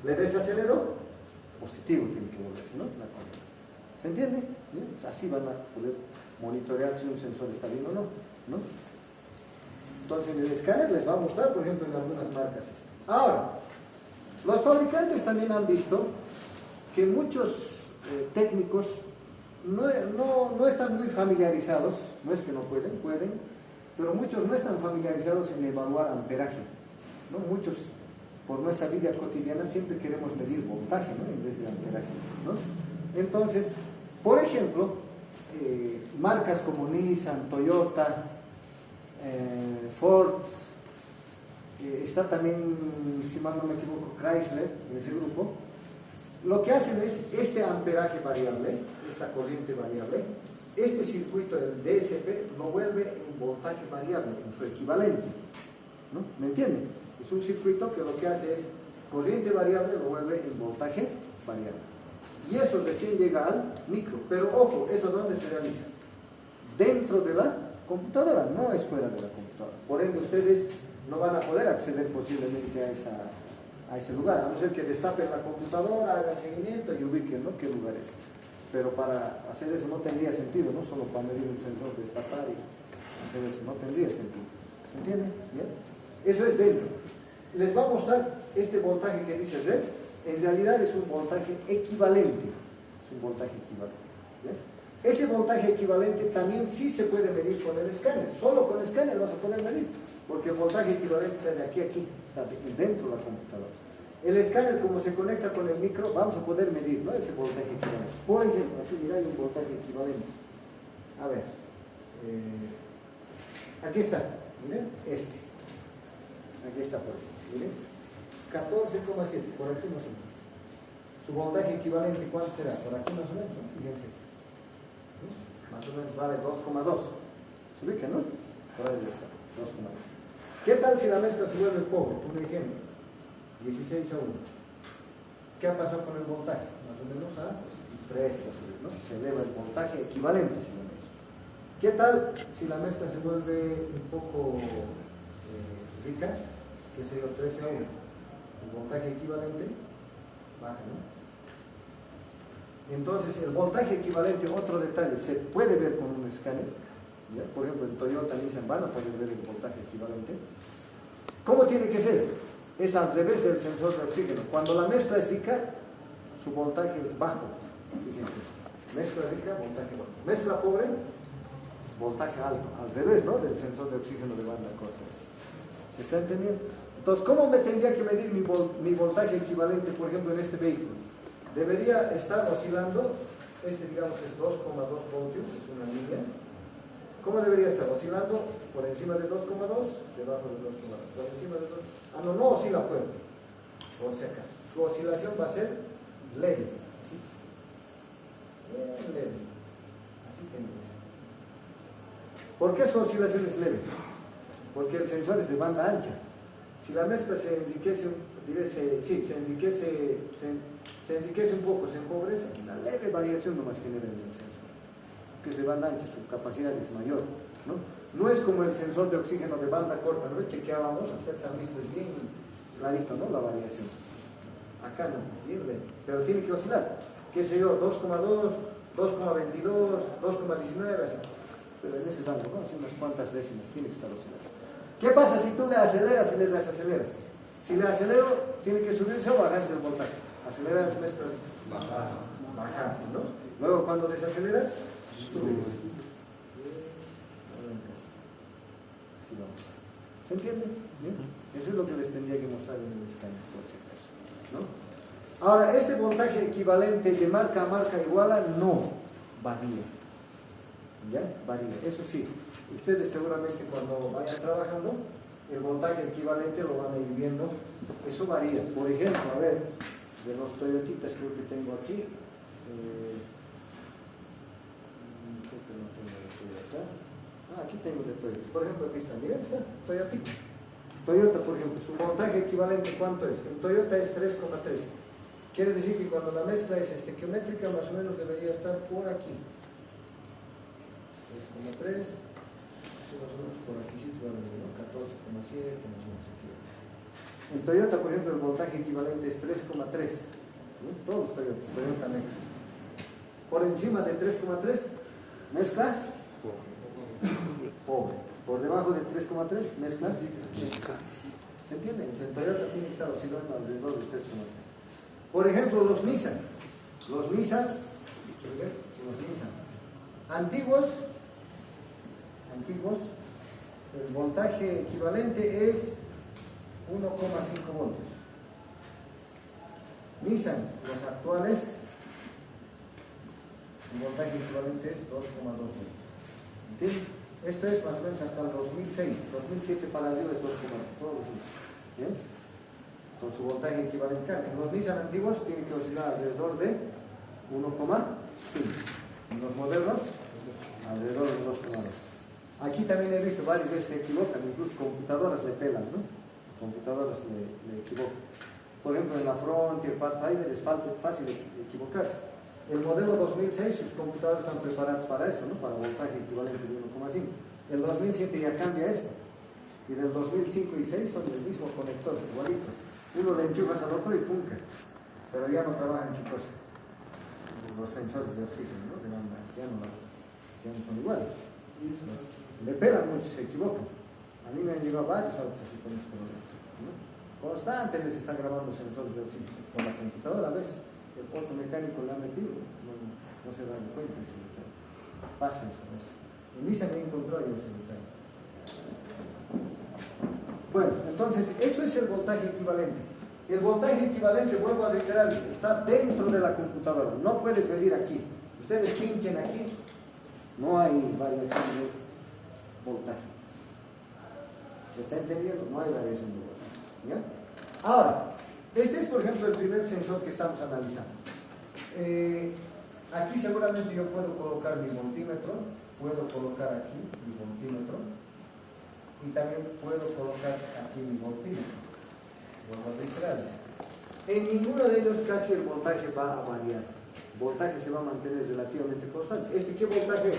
Le desacelero, positivo tiene que volverse, ¿no? ¿Se entiende? ¿Bien? Así van a poder monitorear si un sensor está bien o no, ¿no? Entonces en el escáner les va a mostrar, por ejemplo, en algunas marcas esto. Ahora, los fabricantes también han visto que muchos técnicos no están muy familiarizados, no es que no pueden, pero muchos no están familiarizados en evaluar amperaje, ¿no? Muchos, por nuestra vida cotidiana, siempre queremos medir voltaje, ¿no? En vez de amperaje, ¿no? Entonces, por ejemplo, marcas como Nissan, Toyota, Ford, está también, si mal no me equivoco, Chrysler, en ese grupo, lo que hacen es este amperaje variable, esta corriente variable, Este circuito, el DSP, lo vuelve en voltaje variable, en su equivalente, ¿no? ¿Me entienden? Es un circuito que lo que hace es corriente variable, lo vuelve en voltaje variable. Y eso recién llega al micro. Pero ojo, ¿eso dónde se realiza? Dentro de la computadora, no es fuera de la computadora. Por ende, ustedes no van a poder acceder posiblemente a ese lugar, a no ser que destapen la computadora, hagan seguimiento y ubiquen, ¿no?, qué lugar es. Pero para hacer eso no tendría sentido, ¿no? Solo para medir un sensor, destapar y hacer eso, no tendría sentido. ¿Se entiende? ¿Bien? Eso es dentro. Les va a mostrar este voltaje que dice red. En realidad es un voltaje equivalente. Es un voltaje equivalente. ¿Bien? Ese voltaje equivalente también sí se puede medir con el escáner. Solo con el escáner vas a poder medir. Porque el voltaje equivalente está de aquí a aquí. Está dentro de la computadora. El escáner, como se conecta con el micro, vamos a poder medir, ¿no?, ese voltaje equivalente. Por ejemplo, aquí mira, hay un voltaje equivalente. A ver. Aquí está. Miren, este. Aquí está, por ejemplo. Miren. 14,7. Por aquí más o menos. Su voltaje equivalente, ¿cuánto será? Por aquí más o menos, ¿no? Fíjense. ¿Sí? Más o menos vale 2,2. ¿Se ubica, no? Por ahí está. 2,2. ¿Qué tal si la mezcla se vuelve pobre? Un ejemplo. 16 a 1. ¿Qué ha pasado con el voltaje? Más o menos a 3, así, ¿no? Se eleva el voltaje equivalente, si no es. ¿Qué tal si la mezcla se vuelve un poco rica? ¿Qué sé yo? 13 a 1. El voltaje equivalente baja, ¿no? Entonces, el voltaje equivalente, otro detalle, se puede ver con un escáner. ¿Ya? Por ejemplo, en Toyota, Nissan van a poder ver el voltaje equivalente. ¿Cómo tiene que ser? Es al revés del sensor de oxígeno. Cuando la mezcla es rica, su voltaje es bajo. Fíjense, mezcla rica, voltaje bajo. Mezcla pobre, voltaje alto. Al revés, ¿no?, del sensor de oxígeno de banda corta. ¿Se está entendiendo? Entonces, ¿cómo me tendría que medir mi voltaje equivalente, por ejemplo, en este vehículo? Debería estar oscilando, digamos es 2,2 voltios, es una línea. ¿Cómo debería estar? Oscilando por encima de 2,2, debajo de 2,2, por encima de 2. No oscila fuerte, por si acaso. Su oscilación va a ser leve, así. Bien leve. Así tiene que ser. ¿Por qué su oscilación es leve? Porque el sensor es de banda ancha. Si la mezcla se enriquece, se enriquece un poco, se empobrece, una leve variación nomás genera en el sensor, que es de banda ancha, su capacidad es mayor, ¿no? No es como el sensor de oxígeno de banda corta, ¿no? Chequeábamos, ustedes han visto, es bien clarito, ¿no?, la variación. Acá no, es bien leve, pero tiene que oscilar, qué sé yo, 2,2, 2,22, 2,19, así. Pero en ese rango, ¿no?, así unas cuantas décimas, tiene que estar oscilando. ¿Qué pasa si tú le aceleras y le desaceleras? Si le acelero, tiene que subirse o bajarse el voltaje. Aceleras, mezclas, bajarse, ¿no? Luego, cuando desaceleras, subes. Así vamos. ¿Se entiende? ¿Bien? Eso es lo que les tendría que mostrar en el escáner, por si acaso, ¿no? Ahora, este voltaje equivalente de marca a marca iguala no varía. ¿Ya? Varía. Eso sí, ustedes seguramente cuando vayan trabajando, el voltaje equivalente lo van a ir viendo. Eso varía. Por ejemplo, a ver, de los Toyotitas creo que tengo aquí. Creo que no tengo de Toyota. Aquí tengo de Toyota. Por ejemplo, aquí está. Miren, está Toyotita. Toyota, por ejemplo, su voltaje equivalente, ¿cuánto es? En Toyota es 3,3. Quiere decir que cuando la mezcla es estequiométrica, más o menos debería estar por aquí. 3,3. Así más o menos por aquí, sí, bueno, 14,7, más o menos aquí. En Toyota, por ejemplo, el voltaje equivalente es 3,3. ¿No? Todos los Toyota Nexus. Por encima de 3,3, mezcla pobre. Por debajo de 3,3, mezcla rica. ¿Se entiende? En Toyota tiene que estar oscilando alrededor de 3,3. Por ejemplo, los Nissan antiguos, el voltaje equivalente es 1,5 voltios. Nissan, los actuales, el voltaje equivalente es 2,2 voltios. ¿Entienden? Esto es más o menos hasta el 2006. 2007 para arriba es 2,2. Todos los Nissan. ¿Bien? Con su voltaje equivalente cambia. Los Nissan antiguos tienen que oscilar alrededor de 1,5. En los modernos, también he visto varias veces se equivocan, incluso computadoras le pelan, ¿no? Computadoras le equivocan. Por ejemplo, en la Frontier, Pathfinder es fácil equivocarse. El modelo 2006, sus computadores están preparados para esto, ¿no? Para voltaje equivalente de 1,5. El 2007 ya cambia esto. Y del 2005 y 6 son del mismo conector, igualito. Uno le enchufas al otro y funca. Pero ya no trabajan, chicos, los sensores de oxígeno, ¿no? Ya no son iguales. Le pelan mucho, se equivocan. A mí me han llegado varios autos así con ese problema, ¿no? Constante les está grabando sensores de oxígeno con la computadora. A veces el otro mecánico le ha metido, no se dan cuenta ese detalle. Pasa eso. En Nissan me encontró yo ese detalle. Bueno, entonces eso es el voltaje equivalente. El voltaje equivalente, vuelvo a reiterar, está dentro de la computadora. No puedes medir aquí. Ustedes pinchen aquí, no hay variación de voltaje. ¿Se está entendiendo? No hay variación de voltaje. ¿Ya? Ahora, este es por ejemplo el primer sensor que estamos analizando. Aquí seguramente yo puedo colocar mi voltímetro, puedo colocar aquí mi voltímetro y también puedo colocar aquí mi voltímetro. Vuelvo a reiterar. En ninguno de ellos casi el voltaje va a variar. El voltaje se va a mantener relativamente constante. ¿Este qué voltaje es?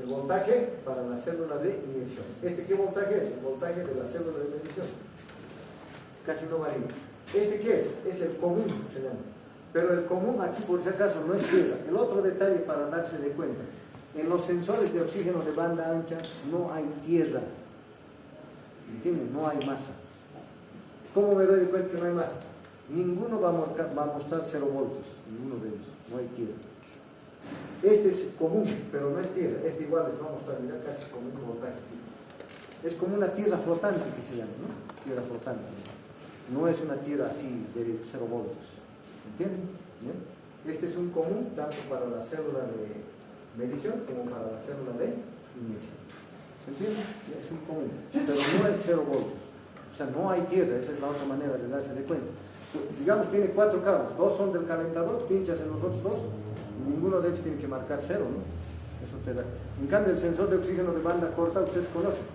El voltaje para la célula de inyección. ¿Este qué voltaje es? El voltaje de la célula de medición. Casi no varía. ¿Este qué es? Es el común, se llama. Pero el común aquí por si acaso no es tierra. El otro detalle para darse de cuenta. En los sensores de oxígeno de banda ancha no hay tierra. ¿Entienden? No hay masa. ¿Cómo me doy de cuenta que no hay masa? Ninguno va a mostrar 0 voltios. Ninguno de ellos. No hay tierra. Este es común, pero no es tierra. Este igual les va a mostrar, mira, casi como un voltaje. Es como una tierra flotante que se llama, ¿no? Tierra flotante. No es una tierra así de 0 voltios. ¿Entienden? ¿Bien? Este es un común tanto para la célula de medición como para la célula de inyección. ¿Se entiende? Es un común, pero no es 0 voltios. O sea, no hay tierra, esa es la otra manera de darse de cuenta. Digamos, tiene 4 cabos, 2 son del calentador, pinchas en los otros 2, y ninguno de ellos tiene que marcar 0, ¿no? Eso te da. En cambio, el sensor de oxígeno de banda corta, ustedes conocen.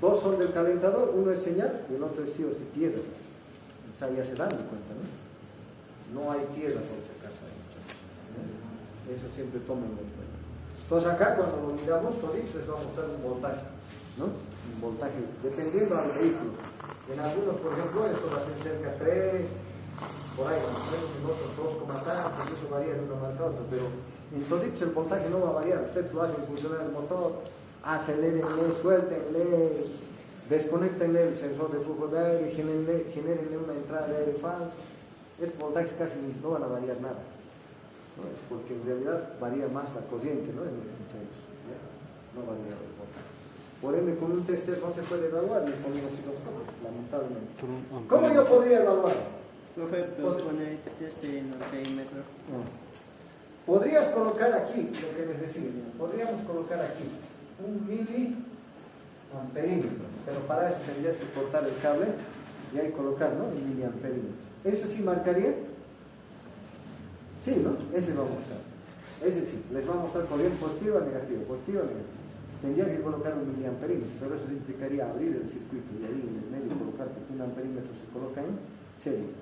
2 son del calentador, uno es señal y el otro es sí o sí tierra. O sea, ya se dan de cuenta, ¿no? No hay tierra por si acaso, muchachos. Eso siempre tómenlo en cuenta. Entonces acá cuando lo miramos, todito les va a mostrar un voltaje, ¿no? Un voltaje, dependiendo del vehículo. En algunos, por ejemplo, esto va a ser cerca 3, por ahí más o menos, en otros 2, tantos, eso varía de uno más que otro, pero en toditos el voltaje no va a variar. Ustedes lo hacen funcionar el motor, acelerenle, suéltenle, desconectenle el sensor de flujo de aire, genérenle una entrada de aire falso. Estos voltajes casi no van a variar nada, ¿no? Es porque en realidad varía más la corriente, ¿no? Entre ellos, ¿ya? No varía el voltaje. Por ende, con un tester no se puede evaluar ni con un osciloscopio, lamentablemente. ¿Cómo yo podría evaluar? Profe, ¿puedo poner este en el perímetro? No. Podrías colocar aquí, lo que les decía, podríamos colocar aquí un miliamperímetro, pero para eso tendrías que cortar el cable y ahí colocar, ¿no? El miliamperímetro. ¿Eso sí marcaría? Sí, ¿no? Ese va a mostrar. Ese sí, les va a mostrar corriente positiva o negativa, positiva o negativa. Tendría que colocar un miliamperímetro, pero eso implicaría abrir el circuito y ahí en el medio colocar, porque un amperímetro se coloca en serie.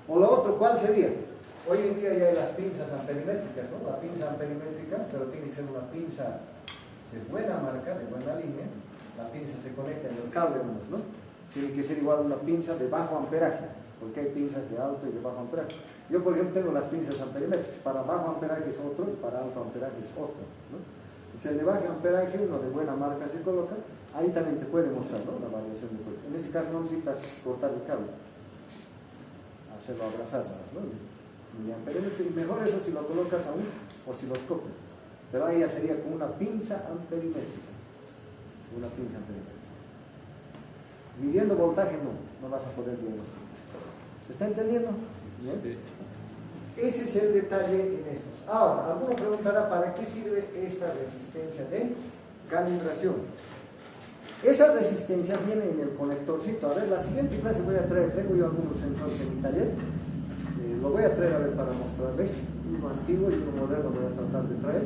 O lo otro, ¿cuál sería? Hoy en día ya hay las pinzas amperimétricas, ¿no? La pinza amperimétrica, pero tiene que ser una pinza de buena marca, de buena línea. La pinza se conecta en el cable, ¿no? Tiene que ser igual una pinza de bajo amperaje, porque hay pinzas de alto y de bajo amperaje. Yo, por ejemplo, tengo las pinzas amperimétricas. Para bajo amperaje es otro y para alto amperaje es otro, ¿no? Entonces, el de bajo amperaje, uno de buena marca se coloca, ahí también te puede mostrar, ¿no? La variación de corriente. En este caso no necesitas cortar el cable, hacerlo abrazar, ¿no? Miliamperímetro, y mejor eso si lo colocas a un osciloscopio, pero ahí ya sería con una pinza amperimétrica. Una pinza amperimétrica. Midiendo voltaje no vas a poder diagnosticar. ¿Se está entendiendo? ¿Bien? Sí. Ese es el detalle en estos. Ahora, alguno preguntará ¿para qué sirve esta resistencia de calibración? Esa resistencia viene en el conectorcito. A ver, la siguiente clase voy a traer, tengo yo algunos sensores en mi taller, lo voy a traer a ver para mostrarles, uno antiguo y uno moderno voy a tratar de traer.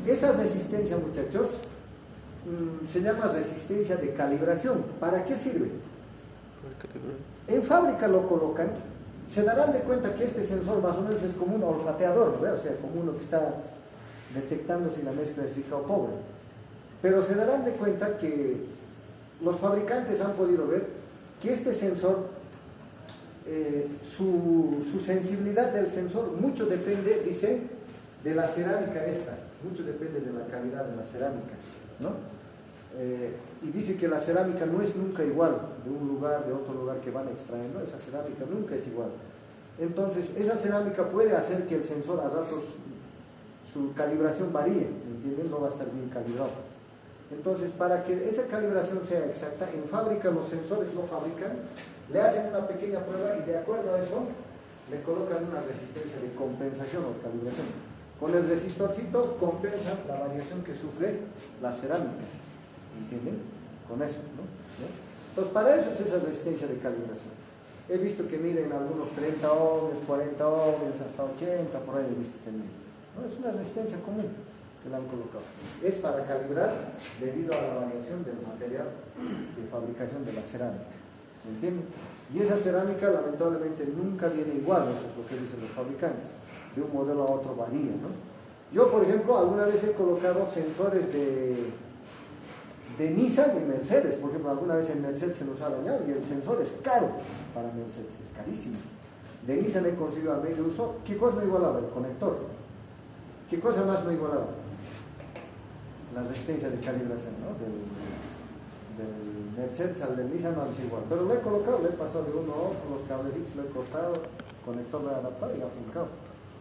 Esa resistencia, muchachos, se llama resistencia de calibración. ¿Para qué sirve? Para calibrar. En fábrica lo colocan, se darán de cuenta que este sensor más o menos es como un olfateador, ¿no? O sea, como uno que está detectando si la mezcla es rica o pobre. Pero se darán de cuenta que los fabricantes han podido ver que este sensor, su sensibilidad del sensor, mucho depende, dice, de la cerámica esta, mucho depende de la calidad de la cerámica, ¿no? Y dice que la cerámica no es nunca igual de un lugar, de otro lugar que van extrayendo, esa cerámica nunca es igual. Entonces, esa cerámica puede hacer que el sensor a ratos su calibración varíe, ¿entienden? No va a estar bien calibrado. Entonces, para que esa calibración sea exacta, en fábrica los sensores lo fabrican, le hacen una pequeña prueba y de acuerdo a eso le colocan una resistencia de compensación o calibración. Con el resistorcito compensan la variación que sufre la cerámica, ¿entienden? Con eso, ¿no? Entonces, para eso es esa resistencia de calibración. He visto que miden algunos 30 ohms, 40 ohms, hasta 80, por ahí he visto que miden, ¿no? Es una resistencia común que la han colocado. Es para calibrar debido a la variación del material de fabricación de la cerámica, ¿me entienden? Y esa cerámica lamentablemente nunca viene igual, eso es lo que dicen los fabricantes, de un modelo a otro varía, ¿no? Yo, por ejemplo, alguna vez he colocado sensores de Nissan y Mercedes, por ejemplo, alguna vez en Mercedes se nos ha dañado y el sensor es caro para Mercedes, es carísimo. De Nissan he conseguido a medio uso. ¿Qué cosa no igualaba? El conector. ¿Qué cosa más no igualaba? La resistencia de calibración, ¿no? Del Mercedes al del Nissan no es igual, pero lo he colocado, le he pasado de uno a otro, los cablecitos lo he cortado, el conector lo he adaptado y ha funcionado.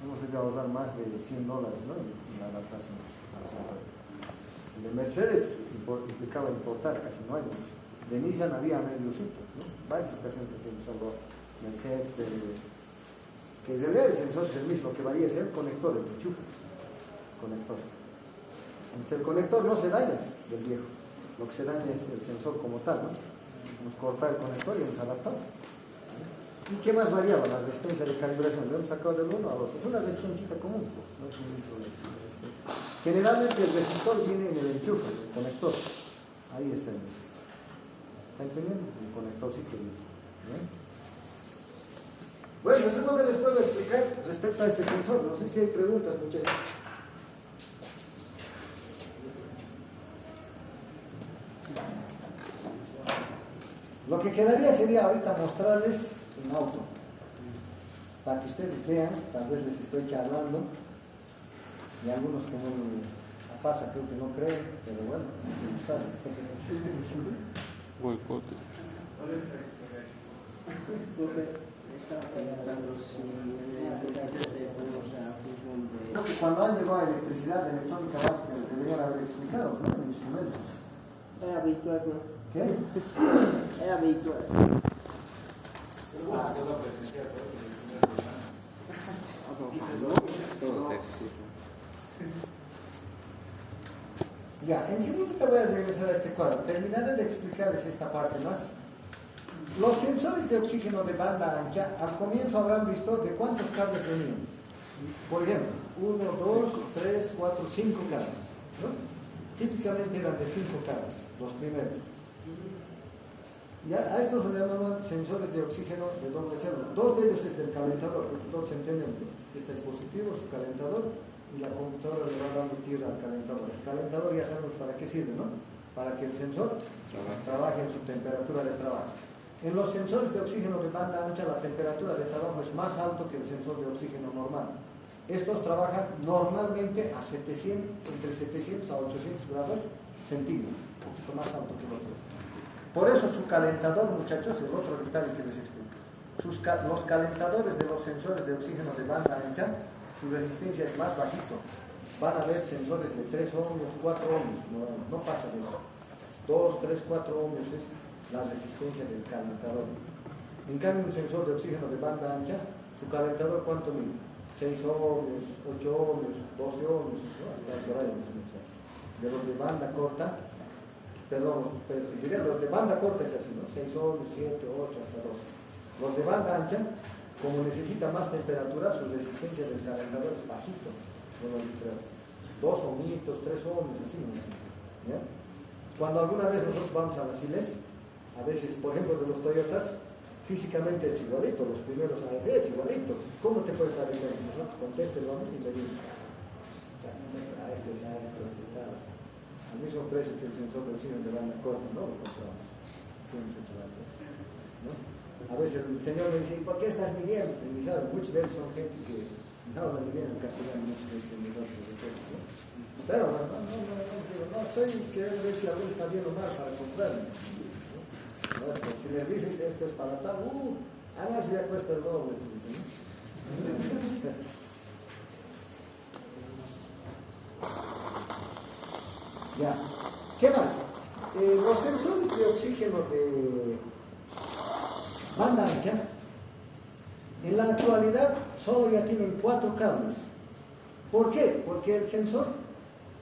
Hemos debido ahorrar más de $100, ¿no? En la adaptación. El de Mercedes implicaba importar, casi no hay mucho. De Nissan había medio sitio, ¿no? Varias ocasiones se usó Mercedes, que en realidad el sensor es el mismo, lo que varía es el conector, el enchufe. Conector. Entonces el conector no se daña del viejo, lo que se daña es el sensor como tal, ¿no? Hemos cortado el conector y hemos adaptado. ¿Y qué más variaba? La resistencia de calibración, lo hemos sacado del uno al otro. Es una resistencia común, no es ningún problema. Generalmente el resistor viene en el enchufe, el conector. Ahí está el resistor. ¿Está entendiendo? El conector sí que viene. ¿Bien? Bueno, eso es lo que les puedo explicar respecto a este sensor. No sé si hay preguntas, muchachos. Lo que quedaría sería ahorita mostrarles un auto, para que ustedes vean, tal vez les estoy charlando, y algunos como pasa, creo que no creen, pero bueno, ¿sabes? Estaba preguntando si en el aplicante se podemos a función de... Creo que cuando han llegado a electricidad electrónica básica les deberían haber explicado, ¿no? En instrumentos. Es habitual, ¿no? ¿Qué? Es habitual. Todo se explica. Ya, enseguida voy a regresar a este cuadro. Terminaré de explicarles esta parte más. Los sensores de oxígeno de banda ancha, al comienzo habrán visto de cuántos cables venían. Por ejemplo, 1, 2, 3, 4, 5 cables, ¿no? Típicamente eran de 5 cables, los primeros. Ya, a estos lo llamaban sensores de oxígeno de doble célula. Dos de ellos es del calentador, todos entienden, este es el positivo, su calentador, y la computadora le va dando tierra al calentador. El calentador ya sabemos para qué sirve, ¿no? Para que el sensor trabaje en su temperatura de trabajo. En los sensores de oxígeno de banda ancha la temperatura de trabajo es más alto que el sensor de oxígeno normal. Estos trabajan normalmente a 700, entre 700 a 800 grados centígrados, un poquito más alto que el otro. Por eso su calentador, muchachos, el otro detalle que les explico. Los calentadores de los sensores de oxígeno de banda ancha, su resistencia es más bajito. Van a haber sensores de 3 ohms, 4 ohms, no pasa de eso. 2, 3, 4 ohms es la resistencia del calentador. En cambio, un sensor de oxígeno de banda ancha, su calentador, ¿cuánto mide? 6 ohms, 8 ohms, 12 ohms, ¿no? Hasta por ahí más o menos. De los de banda corta, diría, los de banda corta es así, ¿no? 6 ohms, 7, 8, hasta 12. Los de banda ancha, como necesita más temperatura, su resistencia del calentador es bajito. 2 ohmitos, 3 ohms, así, ¿no? ¿Ya? Cuando alguna vez nosotros vamos a las ILES, a veces, por ejemplo, de los Toyotas, físicamente es igualito, los primeros AF es igualito. ¿Cómo te puedes dar diferencia? Nosotros contesten, vamos y medimos. Este es AF, este está al mismo precio que el sensor de oxígeno de banda corta, ¿no? Lo compramos. Así hemos hecho la vez, ¿no? A veces el señor me dice, ¿por qué estás midiendo? Y saben, muchos de ellos son gente que no hablan muy bien en castellano, muchos de ellos ¿no? Pero no estoy queriendo ver si algo está bien o mal para comprarme. ¿No? Porque si les dices esto es para tal, además ya cuesta el doble, te dicen, ¿no? Ya. ¿Qué más? Los sensores de oxígeno de banda ancha, en la actualidad solo ya tienen 4 cables. ¿Por qué? Porque el sensor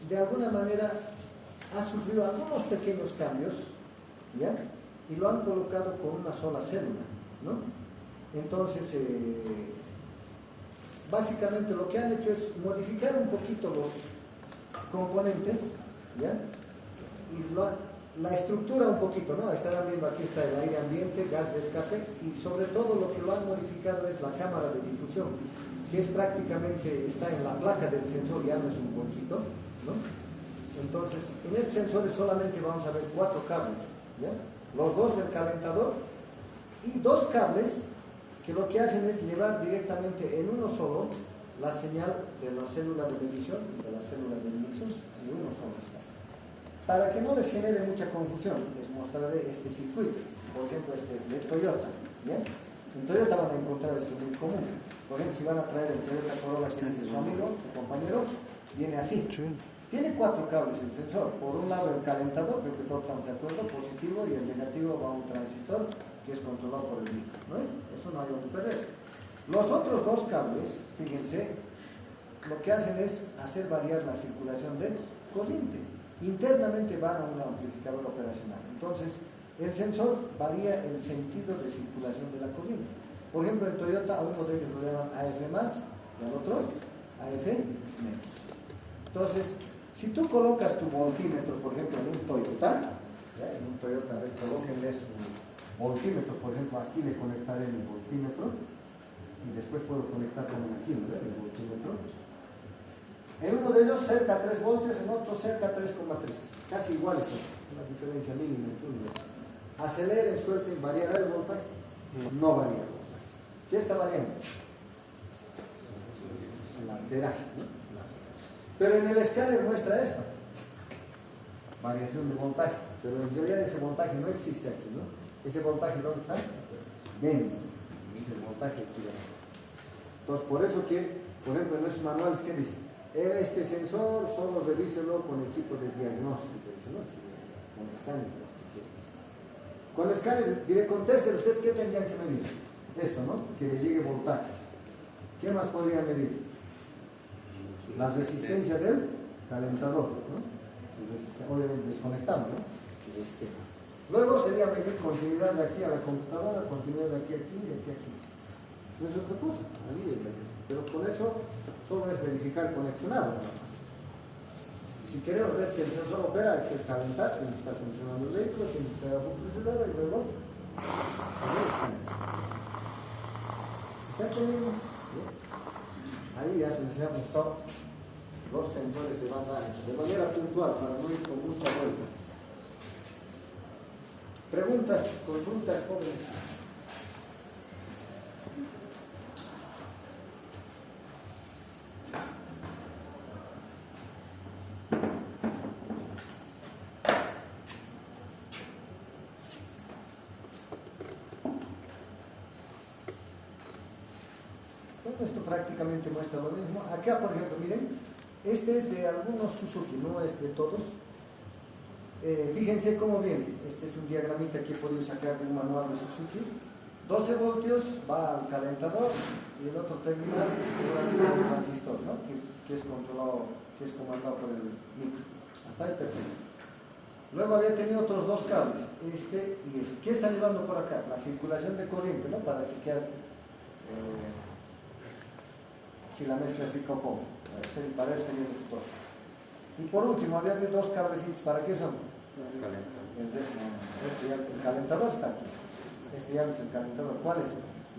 de alguna manera ha sufrido algunos pequeños cambios, ¿ya? Y lo han colocado con una sola célula, ¿no? Entonces, básicamente lo que han hecho es modificar un poquito los componentes, ¿ya? Y la estructura un poquito, ¿no? Estarán viendo aquí está el aire ambiente, gas de escape, y sobre todo lo que lo han modificado es la cámara de difusión, que es prácticamente, está en la placa del sensor, ya no es un huequito, ¿no? Entonces, en estos sensores solamente vamos a ver 4 cables, ¿ya? Los 2 del calentador y 2 cables que lo que hacen es llevar directamente en uno solo la señal de la célula de medición y de la célula de emisión, en uno solo está. Para que no les genere mucha confusión, les mostraré este circuito. Por ejemplo, este es de Toyota, ¿bien? En Toyota van a encontrar esto muy común. Por ejemplo, si van a traer el Toyota Corolla que dice su amigo, su compañero, viene así. Tiene 4 cables el sensor. Por un lado el calentador, creo que todos estamos de acuerdo, positivo, y el negativo va a un transistor que es controlado por el micro, ¿no? Eso no hay donde perderse. Los otros 2 cables, fíjense, lo que hacen es hacer variar la circulación de corriente. Internamente van a un amplificador operacional. Entonces, el sensor varía el sentido de circulación de la corriente. Por ejemplo, en Toyota a uno de ellos lo llaman AF más y al otro AF menos. Entonces, si tú colocas tu voltímetro, por ejemplo, en un Toyota, ¿ya? En un Toyota, a ver, colóquenle su voltímetro, por ejemplo, aquí le conectaré el voltímetro y después puedo conectar también aquí, ¿no? El voltímetro. En uno de ellos cerca a 3 voltios, en otro cerca a 3,3. Casi iguales, una diferencia mínima entre uno y otro. Aceleren, suelten, ¿variará el voltaje? No varía el voltaje. ¿Qué está variando? El amperaje, ¿no? Pero en el escáner muestra esto. Variación de voltaje. Pero en realidad ese voltaje no existe aquí, ¿no? ¿Ese voltaje dónde está? Menos. Es el voltaje equivalente. Entonces, por eso que, por ejemplo, en esos manuales, ¿qué dice? Este sensor solo revíselo con equipo de diagnóstico, dice, ¿no? Sí, con escáner, si quieres. Con escáner, diré, contesten ustedes qué tendrían que medir. Esto, ¿no? Que le llegue voltaje. ¿Qué más podrían medir? Las resistencias del calentador, ¿no? Obviamente desconectando, ¿no? Luego sería medir continuidad de aquí a la computadora, continuidad de aquí a aquí y de aquí a aquí. No es otra cosa, ahí debería estar. Pero con eso solo es verificar conexionado nada más. Si queremos ver si el sensor opera, hay que calentar, tiene que estar funcionando el vehículo, tiene que estar publicidad y luego ¿se está entendiendo? ¿Bien? Ahí ya se les ha mostrado los sensores de banda ancha, de manera puntual, para no ir con mucha vuelta. Preguntas, consultas, jóvenes. Esto prácticamente muestra lo mismo. Acá, por ejemplo, miren, este es de algunos Suzuki, no es de todos. Fíjense cómo viene. Este es un diagramita que he podido sacar de un manual de Suzuki. 12 voltios va al calentador y el otro terminal seguramente un transistor, ¿no? que es controlado, que es comandado por el micro. Hasta ahí perfecto. Luego había tenido otros 2 cables, este y este. ¿Qué está llevando por acá? La circulación de corriente, ¿no? Para chequear si la mezcla es rica o poco. Para eso sería estos 2. Y por último, había 2 cablecitos. ¿Para qué son? El calentador está aquí. Este ya no es el calentador. ¿Cuál es?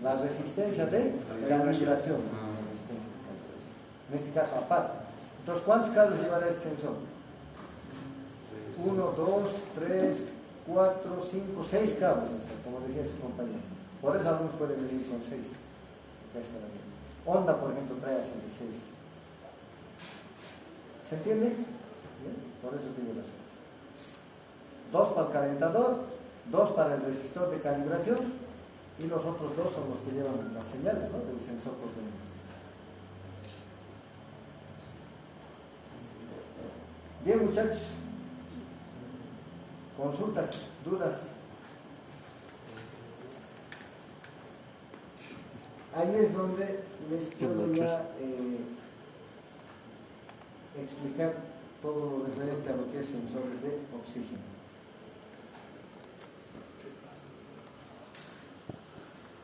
La resistencia de calibración. En este caso, aparte. Entonces, ¿cuántos cables llevará este sensor? 1, 2, 3, 4, 5, 6 cables, como decía su compañero. Por eso algunos pueden venir con 6. Honda, por ejemplo, trae hasta de 6. ¿Se entiende? ¿Bien? Por eso tiene las 6. 2 para el calentador, 2 para el resistor de calibración y los otros 2 son los que llevan las señales, ¿no?, del sensor por dentro. Bien, muchachos. Consultas, dudas. Ahí es donde les puedo ya explicar todo lo referente a lo que es sensores de oxígeno.